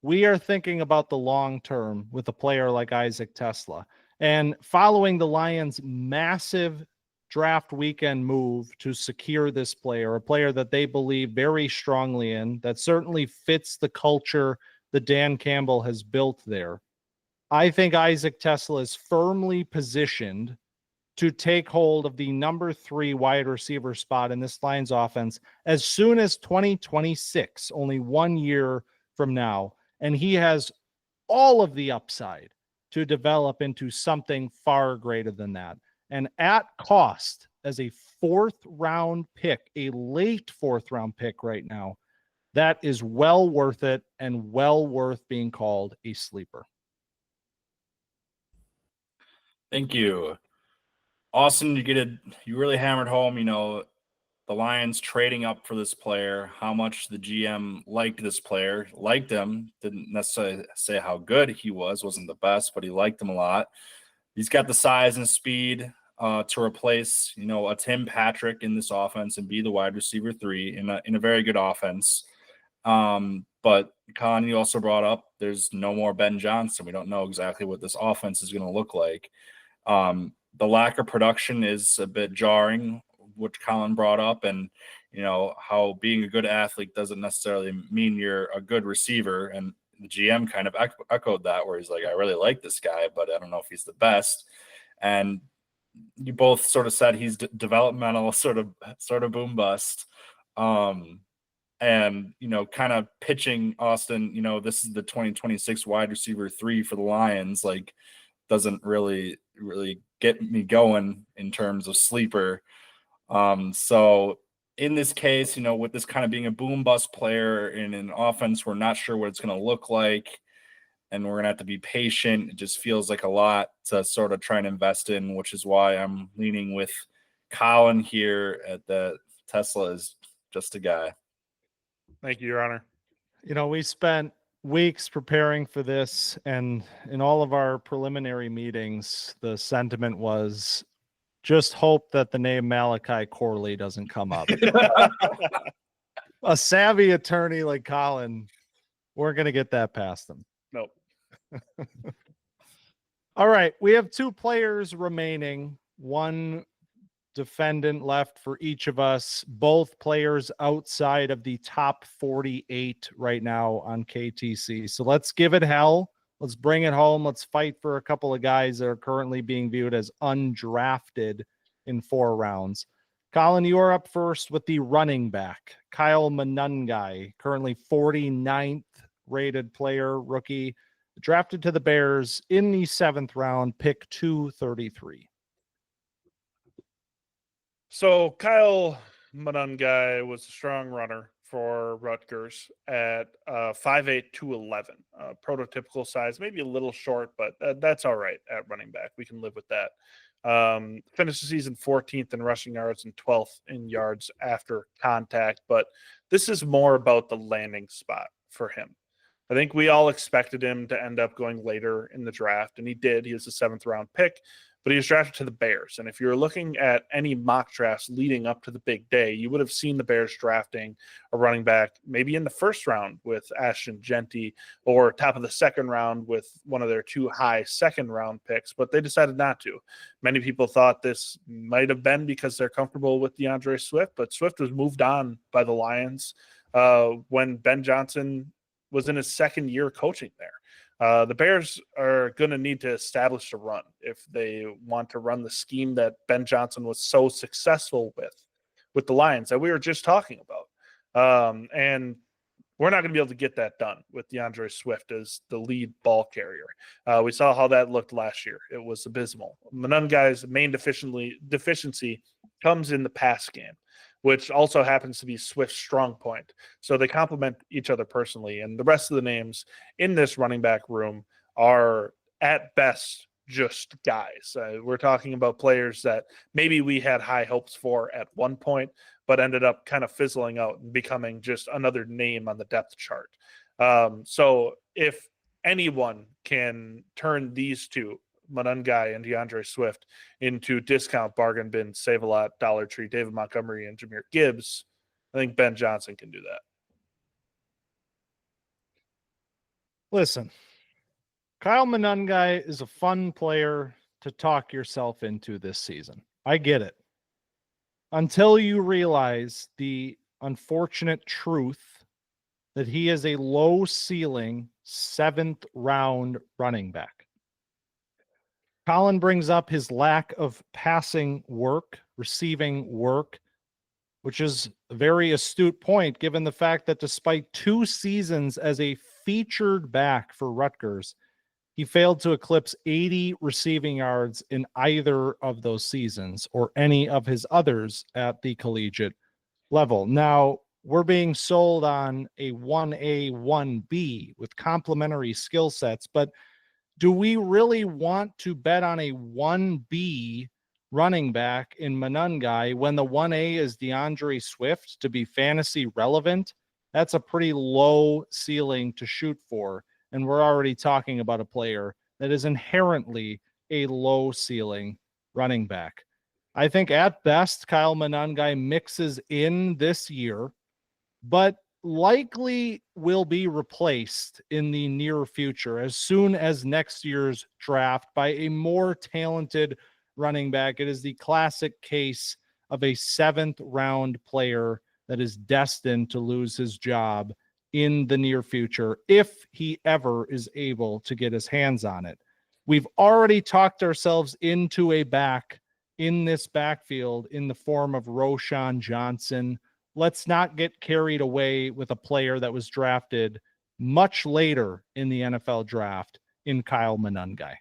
We are thinking about the long term with a player like Isaac TeSlaa. And following the Lions' massive draft weekend move to secure this player, a player that they believe very strongly in, that certainly fits the culture that Dan Campbell has built there, I think Isaac TeSlaa is firmly positioned to take hold of the number 3 wide receiver spot in this Lions offense as soon as 2026, only 1 year from now. And he has all of the upside to develop into something far greater than that. And at cost, as a 4th-round pick, a late 4th-round pick right now, that is well worth it and well worth being called a sleeper. Thank you. Austin, you really hammered home, the Lions trading up for this player, how much the GM liked this player, liked him, didn't necessarily say how good he was, wasn't the best, but he liked him a lot. He's got the size and speed to replace, a Tim Patrick in this offense and be the wide receiver 3 in a very good offense. But Collin, you also brought up there's no more Ben Johnson. We don't know exactly what this offense is going to look like. The lack of production is a bit jarring, which Collin brought up, and how being a good athlete doesn't necessarily mean you're a good receiver. And the GM kind of echoed that, where he's like, I really like this guy, but I don't know if he's the best. And you both sort of said he's developmental, sort of boom bust. And kind of pitching Austin, this is the 2026 wide receiver 3 for the Lions, like doesn't really get me going in terms of sleeper. So in this case, with this kind of being a boom bust player in an offense, we're not sure what it's going to look like, and we're going to have to be patient. It just feels like a lot to sort of try and invest in, which is why I'm leaning with Collin here at the TeSlaa is just a guy. Thank you, Your Honor. We spent weeks preparing for this, and in all of our preliminary meetings, the sentiment was just hope that the name Malachi Corley doesn't come up. A savvy attorney like Collin, we're going to get that past them. Nope. All right. We have 2 players remaining, 1 defendant left for each of us, both players outside of the top 48 right now on KTC. So let's give it hell. Let's bring it home. Let's fight for a couple of guys that are currently being viewed as undrafted in 4 rounds. Collin, you are up first with the running back, Kyle Monangai, currently 49th rated player, rookie, drafted to the Bears in the 7th round, pick 233. So Kyle Monangai was a strong runner for Rutgers at 5'8", 211, prototypical size, maybe a little short, but that's all right at running back. We can live with that. Finished the season 14th in rushing yards and 12th in yards after contact, but this is more about the landing spot for him. I think we all expected him to end up going later in the draft, and he did. He was a 7th round pick, but he was drafted to the Bears. And if you're looking at any mock drafts leading up to the big day, you would have seen the Bears drafting a running back maybe in the 1st round with Ashton Genty, or top of the 2nd round with one of their 2 high 2nd round picks, but they decided not to. Many people thought this might have been because they're comfortable with DeAndre Swift, but Swift was moved on by the Lions when Ben Johnson was in his 2nd year coaching there. The Bears are going to need to establish a run if they want to run the scheme that Ben Johnson was so successful with the Lions that we were just talking about. And we're not going to be able to get that done with DeAndre Swift as the lead ball carrier. We saw how that looked last year. It was abysmal. Monangai's main deficiency comes in the pass game, which also happens to be Swift's strong point. So they complement each other personally. And the rest of the names in this running back room are at best just guys. We're talking about players that maybe we had high hopes for at one point, but ended up kind of fizzling out and becoming just another name on the depth chart. So if anyone can turn these 2, Monangai and DeAndre Swift, into discount bargain bin, Save a Lot, Dollar Tree, David Montgomery, and Jahmyr Gibbs, I think Ben Johnson can do that. Listen, Kyle Monangai is a fun player to talk yourself into this season. I get it. Until you realize the unfortunate truth that he is a low ceiling 7th round running back. Collin brings up his lack of passing work, receiving work, which is a very astute point given the fact that despite 2 seasons as a featured back for Rutgers, he failed to eclipse 80 receiving yards in either of those seasons or any of his others at the collegiate level. Now, we're being sold on a 1A, 1B with complementary skill sets, but do we really want to bet on a 1B running back in Monangai when the 1A is DeAndre Swift to be fantasy relevant. That's a pretty low ceiling to shoot for. And we're already talking about a player that is inherently a low ceiling running back. I think at best, Kyle Monangai mixes in this year, but likely will be replaced in the near future as soon as next year's draft by a more talented running back. It is the classic case of a 7th round player that is destined to lose his job in the near future if he ever is able to get his hands on it. We've already talked ourselves into a back in this backfield in the form of Roschon Johnson. Let's not get carried away with a player that was drafted much later in the NFL draft in Kyle Monangai.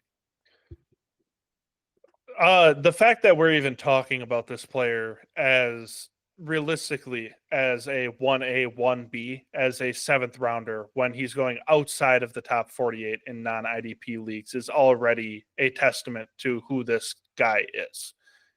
The fact that we're even talking about this player as realistically as a 1A, 1B, as a 7th rounder when he's going outside of the top 48 in non-IDP leagues is already a testament to who this guy is.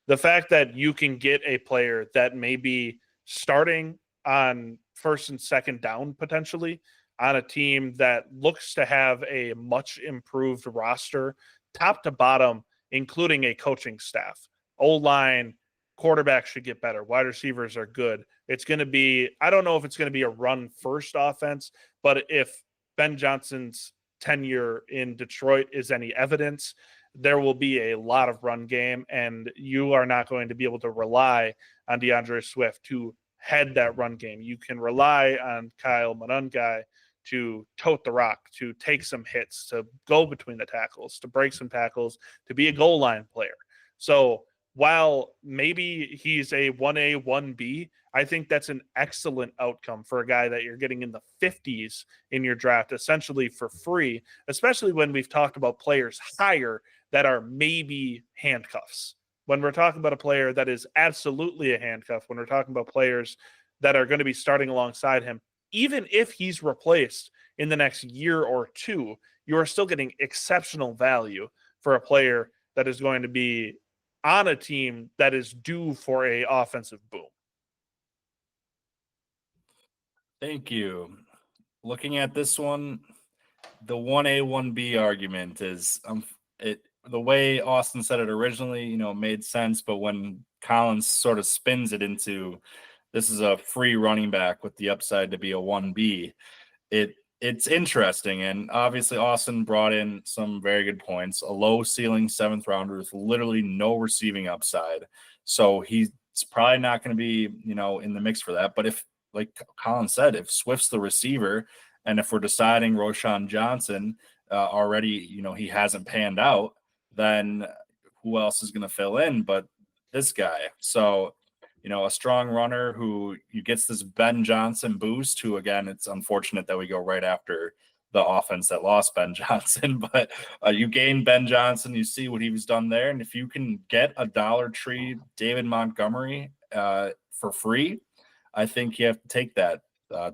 The fact that you can get a player that may be starting on first and second down potentially on a team that looks to have a much improved roster, top to bottom, including a coaching staff. O-line, quarterback should get better. Wide receivers are good. It's going to be, I don't know if it's going to be a run-first offense, but if Ben Johnson's tenure in Detroit is any evidence, there will be a lot of run game, and you are not going to be able to rely on DeAndre Swift to head that run game. You can rely on Kyle Monangai to tote the rock, to take some hits, to go between the tackles, to break some tackles, to be a goal line player. So while maybe he's a 1A, 1B, I think that's an excellent outcome for a guy that you're getting in the 50s in your draft, essentially for free, especially when we've talked about players higher that are maybe handcuffs. When we're talking about a player that is absolutely a handcuff, when we're talking about players that are going to be starting alongside him, even if he's replaced in the next year or two, you are still getting exceptional value for a player that is going to be on a team that is due for a offensive boom. Thank you. Looking at this one, the 1A, 1B argument is the way Austin said it originally, made sense, but when Collins sort of spins it into this is a free running back with the upside to be a 1B, it's interesting. And obviously Austin brought in some very good points, a low ceiling 7th rounder with literally no receiving upside. So he's probably not going to be, in the mix for that. But if, like Colin said, if Swift's the receiver, and if we're deciding Roschon Johnson already, he hasn't panned out, then who else is going to fill in but this guy? So, a strong runner who gets this Ben Johnson boost, who, again, it's unfortunate that we go right after the offense that lost Ben Johnson, but you gain Ben Johnson, you see what he was done there. And if you can get a Dollar Tree David Montgomery for free, I think you have to take that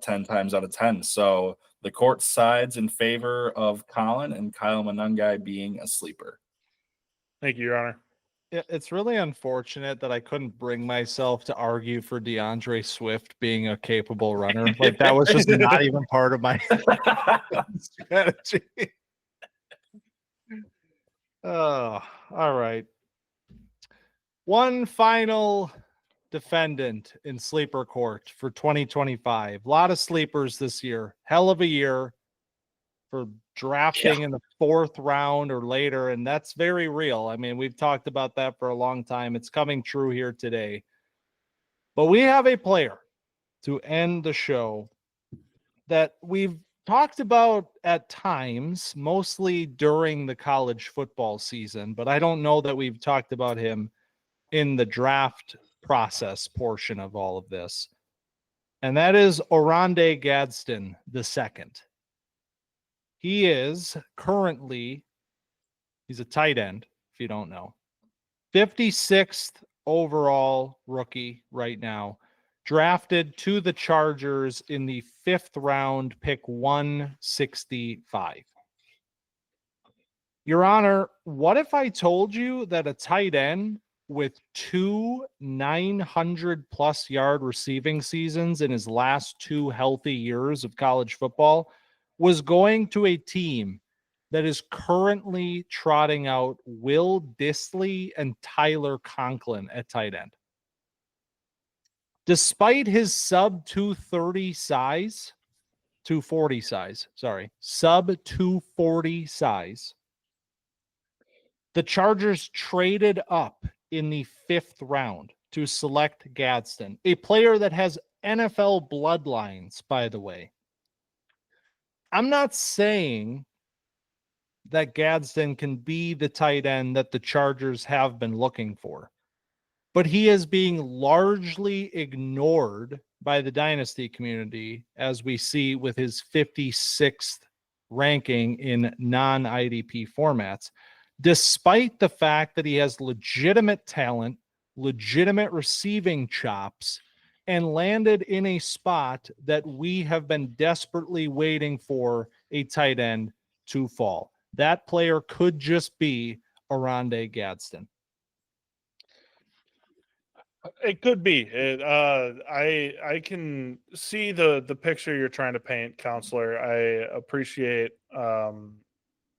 10 times out of 10. So the court sides in favor of Collin and Kyle Monangai being a sleeper. Thank you, Your Honor. It's really unfortunate that I couldn't bring myself to argue for DeAndre Swift being a capable runner. Like, that was just not even part of my strategy. Oh, all right. One final defendant in sleeper court for 2025. A lot of sleepers this year. Hell of a year for drafting in the 4th round or later, and that's very real. I mean, we've talked about that for a long time. It's coming true here today. But we have a player to end the show that we've talked about at times, mostly during the college football season, but I don't know that we've talked about him in the draft process portion of all of this. And that is Oronde Gadsden II. He is currently, he's a tight end, if you don't know, 56th overall rookie right now, drafted to the Chargers in the 5th round, pick 165. Your Honor, what if I told you that a tight end with 2 900+ yard receiving seasons in his last 2 healthy years of college football was going to a team that is currently trotting out Will Dissly and Tyler Conklin at tight end. Despite his sub 230 size, 240 size, sub 240 size, the Chargers traded up in the 5th round to select Gadsden, a player that has NFL bloodlines, by the way. I'm not saying that Gadsden can be the tight end that the Chargers have been looking for, but he is being largely ignored by the Dynasty community, as we see with his 56th ranking in non-IDP formats, despite the fact that he has legitimate talent, legitimate receiving chops, and landed in a spot that we have been desperately waiting for a tight end to fall. That player could just be Oronde Gadsden. It could be. I can see the picture you're trying to paint, counselor. I appreciate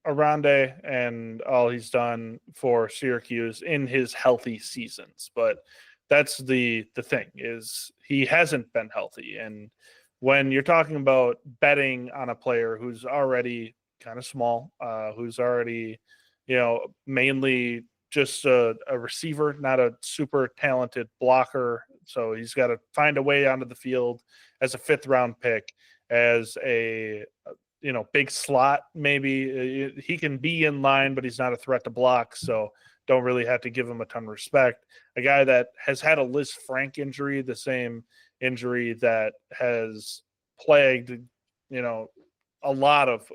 Oronde and all he's done for Syracuse in his healthy seasons, but that's the thing, is he hasn't been healthy. And when you're talking about betting on a player who's already kind of small, who's already, mainly just a receiver, not a super talented blocker. So he's got to find a way onto the field as a 5th round pick, as a big slot. Maybe he can be in line, but he's not a threat to block. So don't really have to give him a ton of respect. A guy that has had a Liz Frank injury, the same injury that has plagued, a lot of,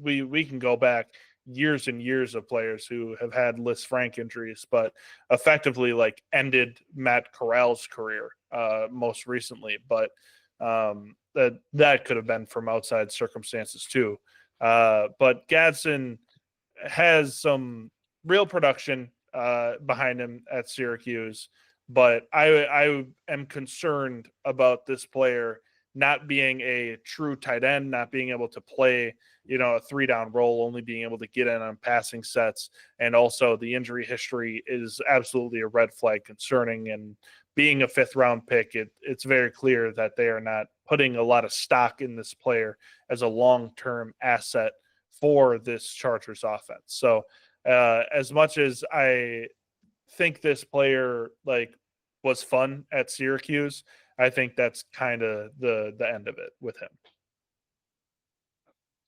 we can go back years and years of players who have had Liz Frank injuries, but effectively ended Matt Corral's career most recently. But that could have been from outside circumstances too. But Gadsden has some real production behind him at Syracuse, but I am concerned about this player not being a true tight end, not being able to play, a 3-down role, only being able to get in on passing sets. And also the injury history is absolutely a red flag concerning. And being a 5th round pick, it's very clear that they are not putting a lot of stock in this player as a long-term asset for this Chargers offense. So as much as I think this player was fun at Syracuse, I think that's kind of the end of it with him.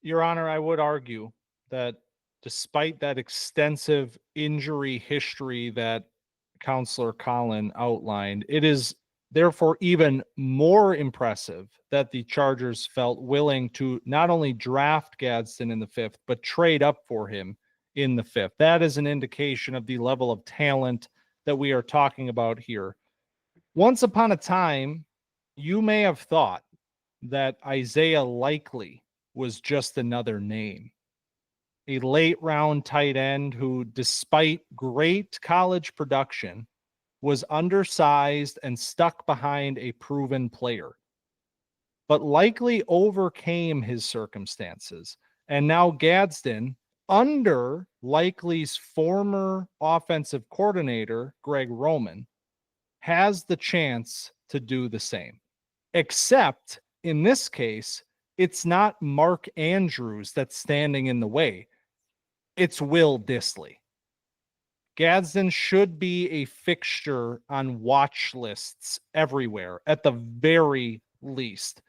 Your Honor, I would argue that despite that extensive injury history that Counselor Collin outlined, it is therefore even more impressive that the Chargers felt willing to not only draft Gadsden in the 5th, but trade up for him in the 5th. That is an indication of the level of talent that we are talking about here. Once upon a time, you may have thought that Isaiah Likely was just another name. A late round tight end who, despite great college production, was undersized and stuck behind a proven player. But Likely overcame his circumstances. And now Gadsden, under Likely's former offensive coordinator, Greg Roman, has the chance to do the same. Except in this case, it's not Mark Andrews that's standing in the way. It's Will Dissly. Gadsden should be a fixture on watch lists everywhere, at the very least,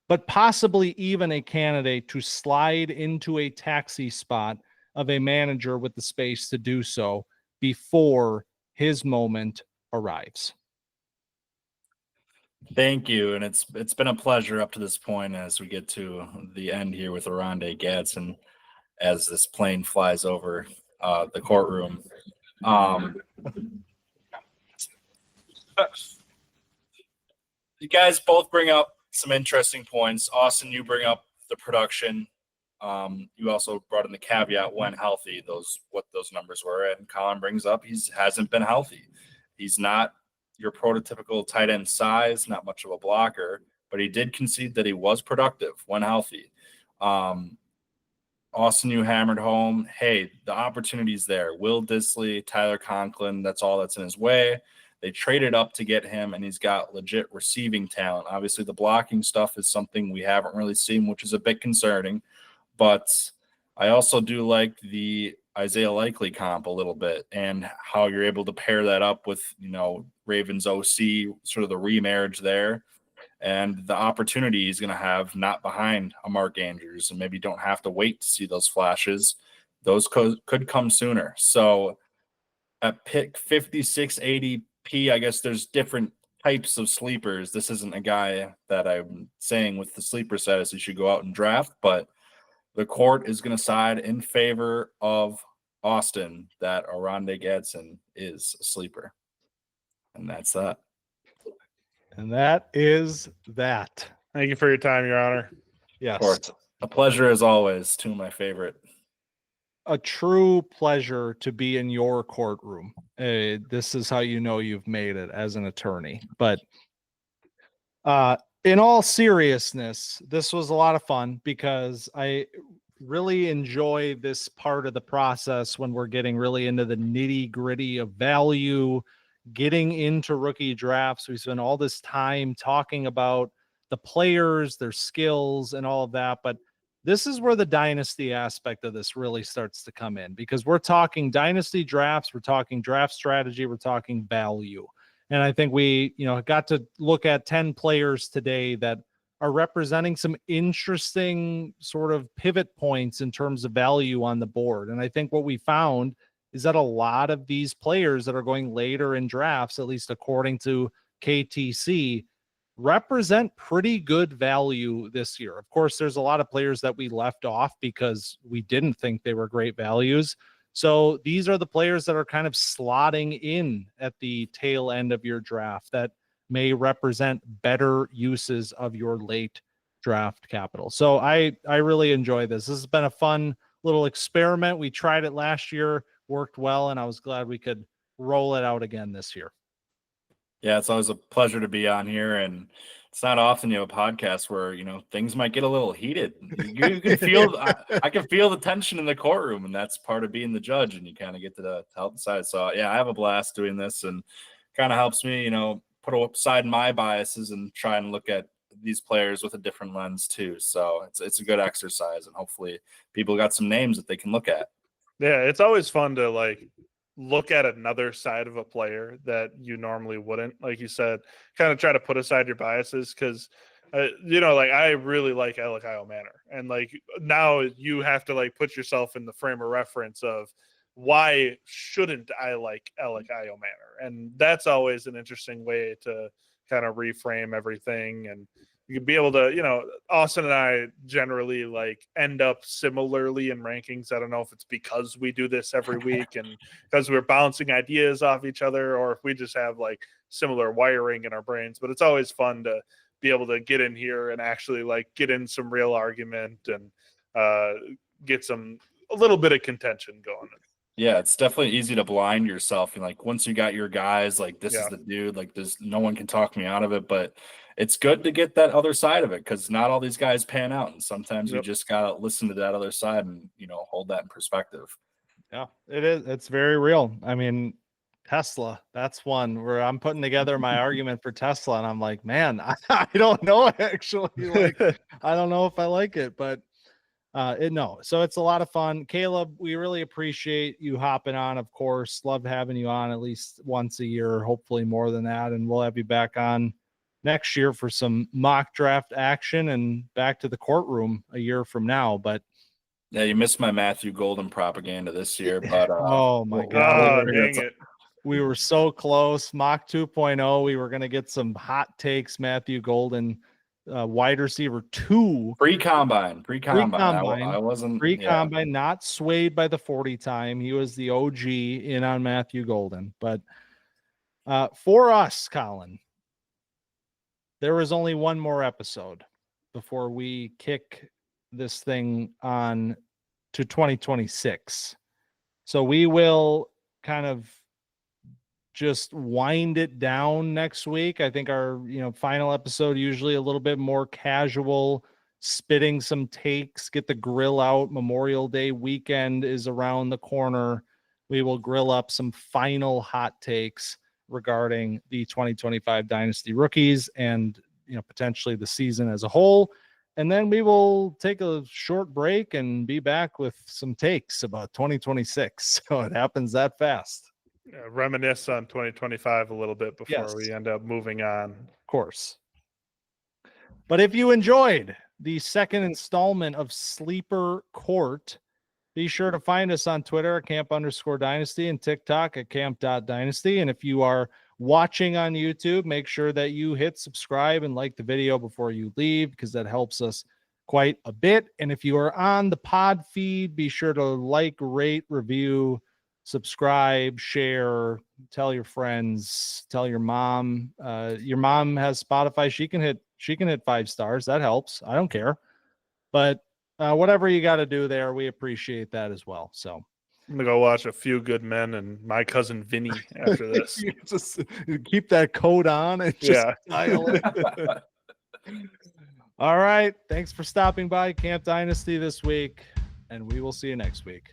but possibly even a candidate to slide into a taxi spot of a manager with the space to do so before his moment arrives. Thank you, and it's been a pleasure up to this point as we get to the end here with Oronde Gadsden as this plane flies over the courtroom. You guys both bring up some interesting points. Austin, you bring up the production. You also brought in the caveat when healthy, what those numbers were. And Collin brings up hasn't been healthy. He's not your prototypical tight end size, not much of a blocker, but he did concede that he was productive when healthy. Austin, you hammered home, hey, the opportunity's there. Will Dissly, Tyler Conklin, that's all that's in his way. They traded up to get him, and he's got legit receiving talent. Obviously, the blocking stuff is something we haven't really seen, which is a bit concerning. But I also do like the Isaiah Likely comp a little bit and how you're able to pair that up with, Ravens OC, sort of the remarriage there. And the opportunity he's going to have not behind a Mark Andrews, and maybe don't have to wait to see those flashes. Those could come sooner. So at pick 56 ADP, I guess there's different types of sleepers. This isn't a guy that I'm saying with the sleeper status you should go out and draft, but the court is going to side in favor of Austin that Oronde Gadsden is a sleeper. And that's that. And that is that. Thank you for your time, Your Honor. Yes. Of course. A pleasure as always. Two of my favorite. A true pleasure to be in your courtroom. This is how you know you've made it as an attorney. But in all seriousness, this was a lot of fun because I really enjoy this part of the process when we're getting really into the nitty gritty of value, getting into rookie drafts. We spend all this time talking about the players, their skills, and all of that. But this is where the dynasty aspect of this really starts to come in, because we're talking dynasty drafts, we're talking draft strategy, we're talking value. And I think we, got to look at 10 players today that are representing some interesting sort of pivot points in terms of value on the board. And I think what we found is that a lot of these players that are going later in drafts, at least according to KTC, represent pretty good value this year. Of course, there's a lot of players that we left off because we didn't think they were great values. So these are the players that are kind of slotting in at the tail end of your draft that may represent better uses of your late draft capital. So I really enjoy this. This has been a fun little experiment. We tried it last year, worked well, and I was glad we could roll it out again this year. Yeah, it's always a pleasure to be on here, and it's not often you have a podcast where things might get a little heated. You can feel I can feel the tension in the courtroom, and that's part of being the judge, and you kind of get to help decide. So yeah, I have a blast doing this, and kind of helps me, put aside my biases and try and look at these players with a different lens too. So it's a good exercise, and hopefully people got some names that they can look at. Yeah, it's always fun to look at another side of a player that you normally wouldn't. Like you said, kind of try to put aside your biases because, I really like Elic Ayomanor. And now you have to put yourself in the frame of reference of why shouldn't I like Elic Ayomanor? And that's always an interesting way to kind of reframe everything. And you can be able to, Austin and I generally end up similarly in rankings. I don't know if it's because we do this every week and because we're bouncing ideas off each other, or if we just have similar wiring in our brains, but it's always fun to be able to get in here and actually get in some real argument and get a little bit of contention going. Yeah, it's definitely easy to blind yourself. And once you got your guys, this is the dude, there's no one can talk me out of it. But it's good to get that other side of it because not all these guys pan out. And sometimes you just got to listen to that other side and, hold that in perspective. Yeah, it is. It's very real. I mean, TeSlaa, that's one where I'm putting together my argument for TeSlaa. And I'm like, man, I don't know, actually. I don't know if I like it, but no. So it's a lot of fun. Caleb, we really appreciate you hopping on, of course. Love having you on at least once a year, hopefully more than that. And we'll have you back on next year for some mock draft action and back to the courtroom a year from now. But yeah, you missed my Matthew Golden propaganda this year, but oh my God. Dang it. We were so close. Mock 2.0. We were going to get some hot takes. Matthew Golden, wide receiver 2. Pre-combine. I wasn't pre-combine, not swayed by the 40 time. He was the OG in on Matthew Golden. But for us, Collin, there was only one more episode before we kick this thing on to 2026. So we will kind of just wind it down next week. I think our, final episode, usually a little bit more casual, spitting some takes, get the grill out. Memorial Day weekend is around the corner. We will grill up some final hot takes regarding the 2025 Dynasty rookies and, potentially the season as a whole. And then we will take a short break and be back with some takes about 2026. So it happens that fast. Reminisce on 2025 a little bit before Yes. we end up moving on. Of course. But if you enjoyed the second installment of Sleeper Court, be sure to find us on Twitter at camp_dynasty and TikTok at camp.dynasty. And if you are watching on YouTube, make sure that you hit subscribe and like the video before you leave, because that helps us quite a bit. And if you are on the pod feed, be sure to like, rate, review, subscribe, share, tell your friends, tell your mom. Your mom has Spotify. She can hit 5 stars. That helps. I don't care. But whatever you got to do there, we appreciate that as well. So I'm gonna go watch A Few Good Men and My Cousin Vinny after this. you just keep that code on and just dial it. All right. Thanks for stopping by Camp Dynasty this week, and we will see you next week.